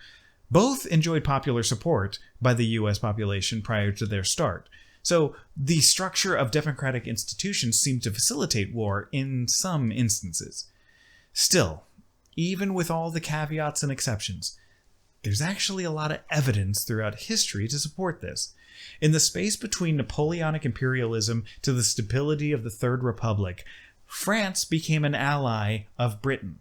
Both enjoyed popular support by the US population prior to their start. So the structure of democratic institutions seemed to facilitate war in some instances. Still, even with all the caveats and exceptions, there's actually a lot of evidence throughout history to support this. In the space between Napoleonic imperialism to the stability of the Third Republic, France became an ally of Britain.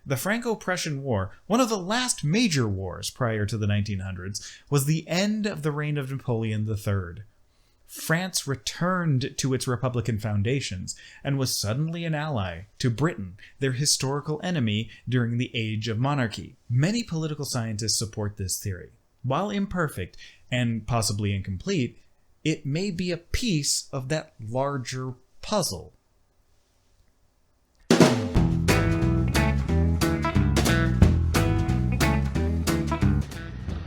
The Franco-Prussian War, one of the last major wars prior to the 1900s, was the end of the reign of Napoleon III. France returned to its republican foundations and was suddenly an ally to Britain, their historical enemy during the Age of Monarchy. Many political scientists support this theory. While imperfect and possibly incomplete, it may be a piece of that larger puzzle.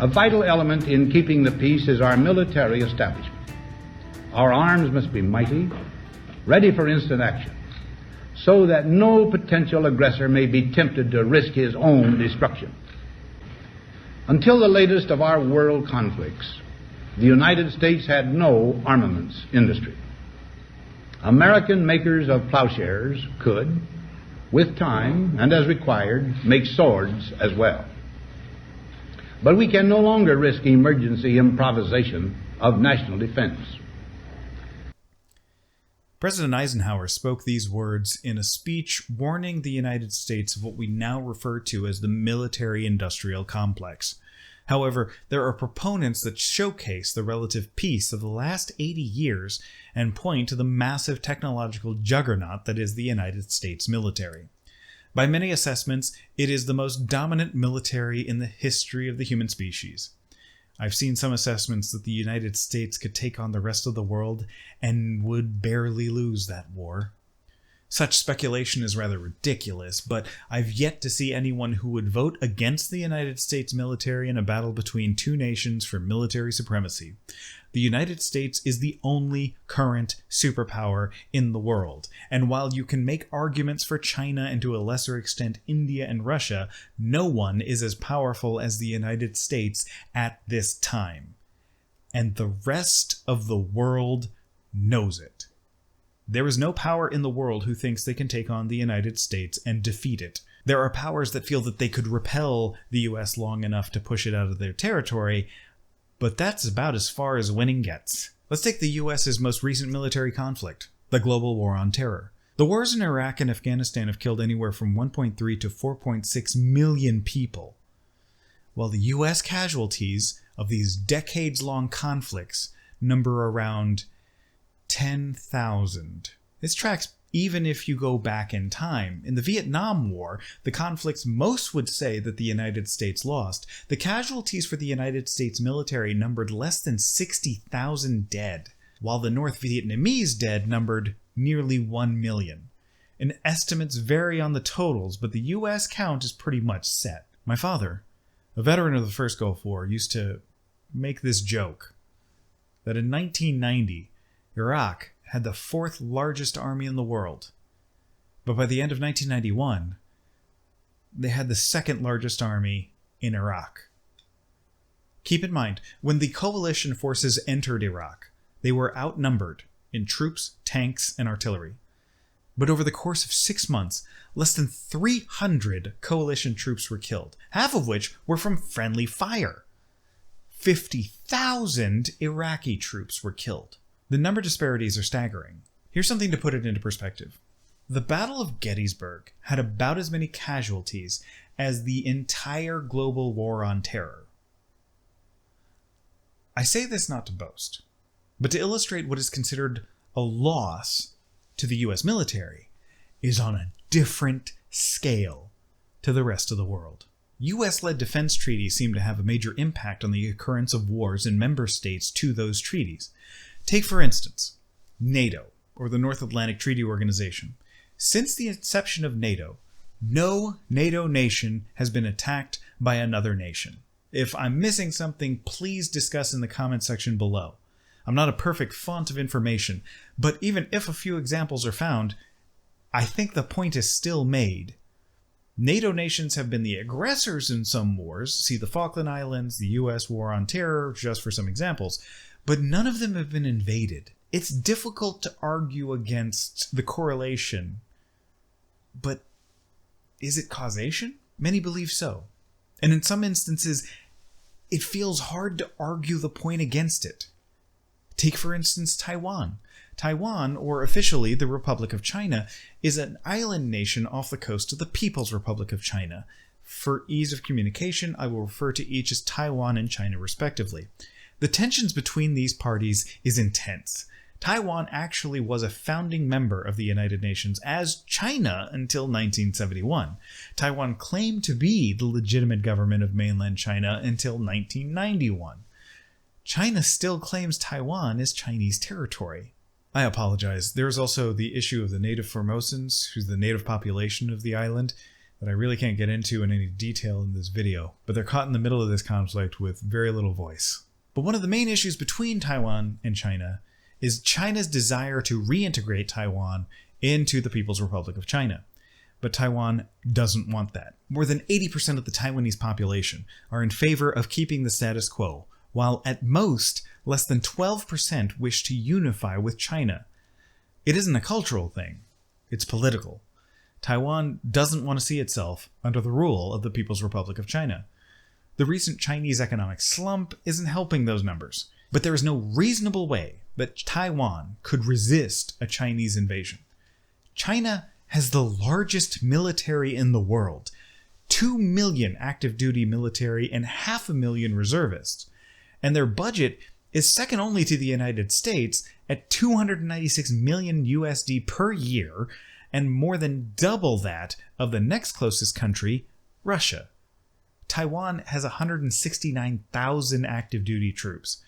A vital element in keeping the peace is our military establishment. Our arms must be mighty, ready for instant action, so that no potential aggressor may be tempted to risk his own destruction. Until the latest of our world conflicts, the United States had no armaments industry. American makers of plowshares could, with time and as required, make swords as well. But we can no longer risk emergency improvisation of national defense. President Eisenhower spoke these words in a speech warning the United States of what we now refer to as the military-industrial complex. However, there are proponents that showcase the relative peace of the last 80 years and point to the massive technological juggernaut that is the United States military. By many assessments, it is the most dominant military in the history of the human species. I've seen some assessments that the United States could take on the rest of the world and would barely lose that war. Such speculation is rather ridiculous, but I've yet to see anyone who would vote against the United States military in a battle between two nations for military supremacy. The United States is the only current superpower in the world, and while you can make arguments for China and to a lesser extent India and Russia, no one is as powerful as the United States at this time. And the rest of the world knows it. There is no power in the world who thinks they can take on the United States and defeat it. There are powers that feel that they could repel the US long enough to push it out of their territory, but that's about as far as winning gets. Let's take the US's most recent military conflict, the global war on terror. The wars in Iraq and Afghanistan have killed anywhere from 1.3 to 4.6 million people, while the US casualties of these decades-long conflicts number around 10,000. This tracks even if you go back in time. In the Vietnam War, the conflicts most would say that the United States lost. The casualties for the United States military numbered less than 60,000 dead, while the North Vietnamese dead numbered nearly 1 million. And estimates vary on the totals, but the US count is pretty much set. My father, a veteran of the First Gulf War, used to make this joke that in 1990, Iraq had the 4th largest army in the world, but by the end of 1991, they had the 2nd largest army in Iraq. Keep in mind, when the coalition forces entered Iraq, they were outnumbered in troops, tanks, and artillery. But over the course of 6 months, less than 300 coalition troops were killed, half of which were from friendly fire. 50,000 Iraqi troops were killed. The number disparities are staggering. Here's something to put it into perspective. The Battle of Gettysburg had about as many casualties as the entire global war on terror. I say this not to boast, but to illustrate what is considered a loss to the US military is on a different scale to the rest of the world. US-led defense treaties seem to have a major impact on the occurrence of wars in member states to those treaties. Take, for instance, NATO, or the North Atlantic Treaty Organization. Since the inception of NATO, no NATO nation has been attacked by another nation. If I'm missing something, please discuss in the comment section below. I'm not a perfect font of information, but even if a few examples are found, I think the point is still made. NATO nations have been the aggressors in some wars, see the Falkland Islands, the US War on Terror, just for some examples, but none of them have been invaded. It's difficult to argue against the correlation, but is it causation? Many believe so. And in some instances, it feels hard to argue the point against it. Take, for instance, Taiwan. Taiwan, or officially the Republic of China, is an island nation off the coast of the People's Republic of China. For ease of communication, I will refer to each as Taiwan and China respectively. The tensions between these parties is intense. Taiwan actually was a founding member of the United Nations as China until 1971. Taiwan claimed to be the legitimate government of mainland China until 1991. China still claims Taiwan is Chinese territory. I apologize. There's also the issue of the native Formosans, who's the native population of the island, that I really can't get into in any detail in this video, but they're caught in the middle of this conflict with very little voice. But one of the main issues between Taiwan and China is China's desire to reintegrate Taiwan into the People's Republic of China. But Taiwan doesn't want that. More than 80% of the Taiwanese population are in favor of keeping the status quo, while at most, less than 12% wish to unify with China. It isn't a cultural thing, it's political. Taiwan doesn't want to see itself under the rule of the People's Republic of China. The recent Chinese economic slump isn't helping those numbers, but there is no reasonable way that Taiwan could resist a Chinese invasion. China has the largest military in the world, 2 million active duty military and 500,000 reservists, and their budget is second only to the United States at $296 million USD per year, and more than double that of the next closest country, Russia. Taiwan has 169,000 active duty troops.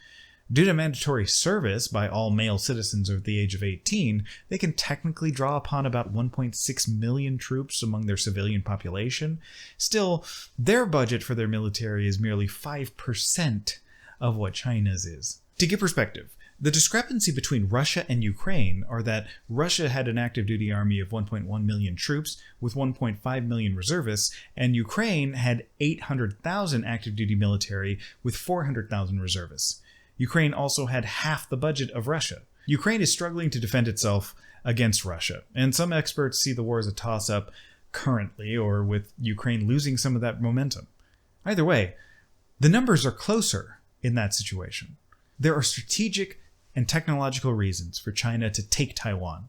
Due to mandatory service by all male citizens over the age of 18, they can technically draw upon about 1.6 million troops among their civilian population. Still, their budget for their military is merely 5% of what China's is. To give perspective, the discrepancy between Russia and Ukraine are that Russia had an active duty army of 1.1 million troops with 1.5 million reservists, and Ukraine had 800,000 active duty military with 400,000 reservists. Ukraine also had half the budget of Russia. Ukraine is struggling to defend itself against Russia, and some experts see the war as a toss-up currently, or with Ukraine losing some of that momentum. Either way, the numbers are closer in that situation. There are strategic, and technological reasons for China to take Taiwan.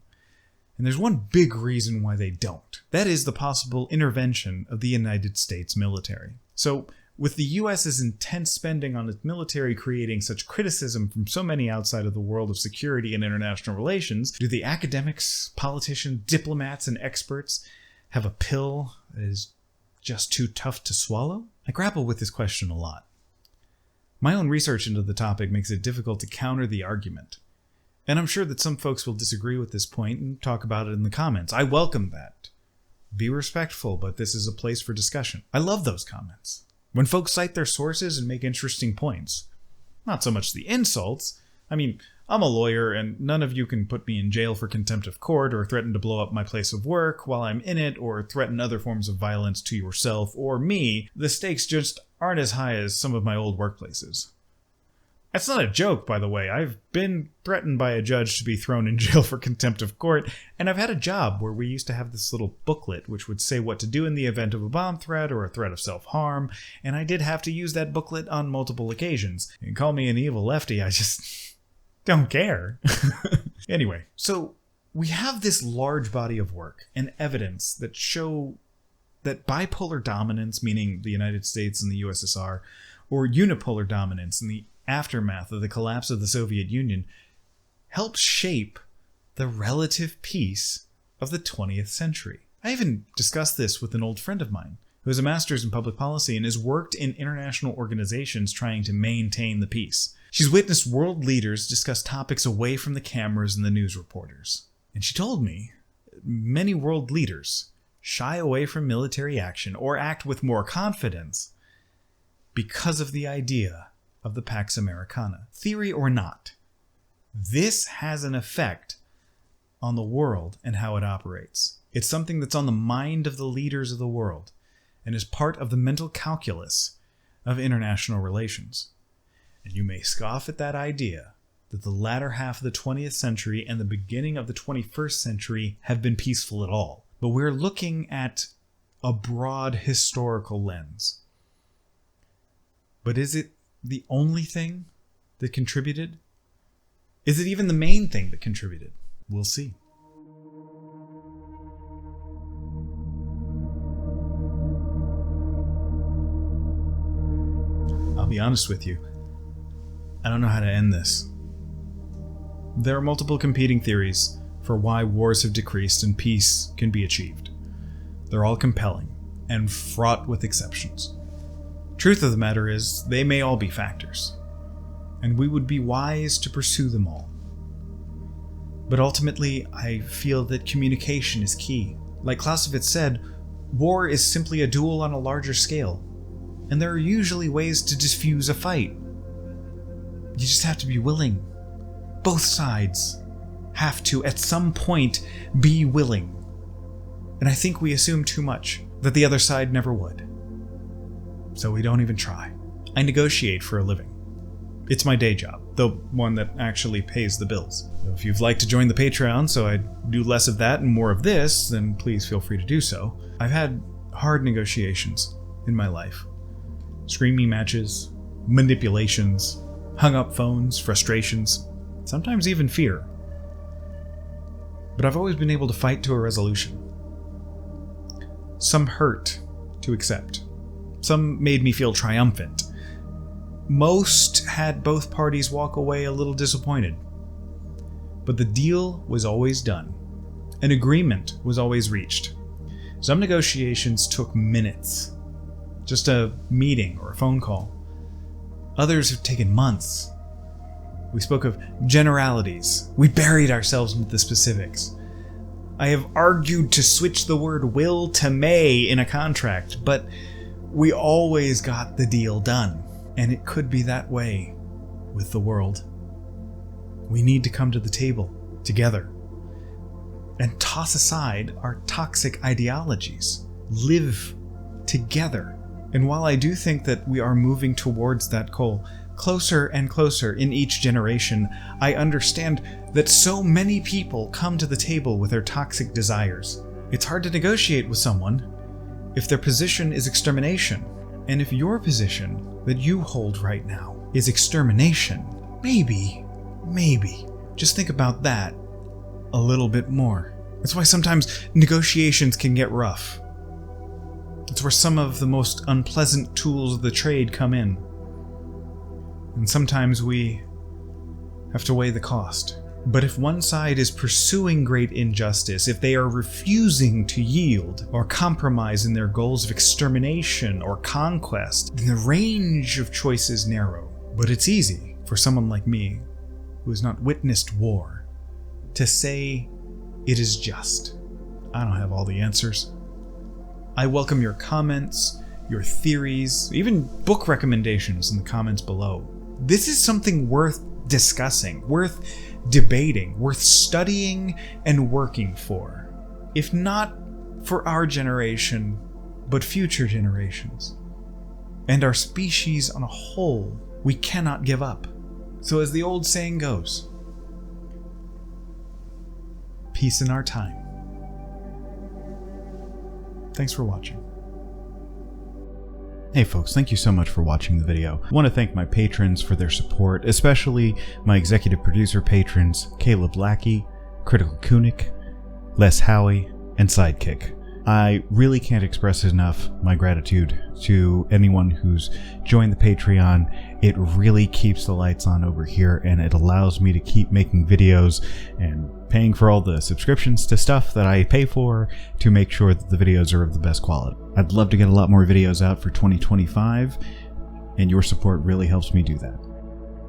And there's one big reason why they don't. That is the possible intervention of the United States military. So, with the US's intense spending on its military creating such criticism from so many outside of the world of security and international relations, do the academics, politicians, diplomats, and experts have a pill that is just too tough to swallow? I grapple with this question a lot. My own research into the topic makes it difficult to counter the argument. And I'm sure that some folks will disagree with this point and talk about it in the comments. I welcome that. Be respectful, but this is a place for discussion. I love those comments. When folks cite their sources and make interesting points. Not so much the insults. I mean, I'm a lawyer and none of you can put me in jail for contempt of court or threaten to blow up my place of work while I'm in it or threaten other forms of violence to yourself or me. The stakes just aren't as high as some of my old workplaces. That's not a joke, by the way. I've been threatened by a judge to be thrown in jail for contempt of court, and I've had a job where we used to have this little booklet which would say what to do in the event of a bomb threat or a threat of self-harm, and I did have to use that booklet on multiple occasions. You can call me an evil lefty, I just don't care. Anyway, so we have this large body of work and evidence that show that bipolar dominance, meaning the United States and the USSR, or unipolar dominance in the aftermath of the collapse of the Soviet Union, helped shape the relative peace of the 20th century. I even discussed this with an old friend of mine who has a master's in public policy and has worked in international organizations trying to maintain the peace. She's witnessed world leaders discuss topics away from the cameras and the news reporters. And she told me many world leaders shy away from military action or act with more confidence because of the idea of the Pax Americana. Theory or not, this has an effect on the world and how it operates. It's something that's on the mind of the leaders of the world and is part of the mental calculus of international relations. And you may scoff at that idea that the latter half of the 20th century and the beginning of the 21st century have been peaceful at all. But we're looking at a broad historical lens. But is it the only thing that contributed? Is it even the main thing that contributed? We'll see. I'll be honest with you. I don't know how to end this. There are multiple competing theories for why wars have decreased and peace can be achieved. They're all compelling and fraught with exceptions. Truth of the matter is, they may all be factors, and we would be wise to pursue them all. But ultimately, I feel that communication is key. Like Clauswitz said, war is simply a duel on a larger scale, and there are usually ways to diffuse a fight. You just have to be willing. Both sides have to, at some point, be willing. And I think we assume too much, that the other side never would. So we don't even try. I negotiate for a living. It's my day job, though one that actually pays the bills. So if you'd like to join the Patreon so I do less of that and more of this, then please feel free to do so. I've had hard negotiations in my life. Screaming matches, manipulations, hung up phones, frustrations, sometimes even fear. But I've always been able to fight to a resolution. Some hurt to accept. Some made me feel triumphant. Most had both parties walk away a little disappointed. But the deal was always done. An agreement was always reached. Some negotiations took minutes. Just a meeting or a phone call. Others have taken months. We spoke of generalities. We buried ourselves into the specifics. I have argued to switch the word will to may in a contract, but we always got the deal done. And it could be that way with the world. We need to come to the table together and toss aside our toxic ideologies. Live together. And while I do think that we are moving towards that goal, closer and closer in each generation, I understand that so many people come to the table with their toxic desires. It's hard to negotiate with someone if their position is extermination. And if your position that you hold right now is extermination, maybe maybe. Just think about that a little bit more. That's why sometimes negotiations can get rough. It's where some of the most unpleasant tools of the trade come in. And sometimes we have to weigh the cost. But if one side is pursuing great injustice, if they are refusing to yield or compromise in their goals of extermination or conquest, then the range of choices narrow. But it's easy for someone like me, who has not witnessed war, to say it is just. I don't have all the answers. I welcome your comments, your theories, even book recommendations in the comments below. This is something worth discussing, worth debating, worth studying and working for. If not for our generation, but future generations. And our species on a whole, we cannot give up. So as the old saying goes, peace in our time. Thanks for watching. Hey folks, thank you so much for watching the video. I want to thank my patrons for their support, especially my executive producer patrons, Caleb Lackey, Critical Kunik, Les Howie, and Sidekick. I really can't express enough my gratitude to anyone who's joined the Patreon. It really keeps the lights on over here, and it allows me to keep making videos and paying for all the subscriptions to stuff that I pay for to make sure that the videos are of the best quality. I'd love to get a lot more videos out for 2025, and your support really helps me do that.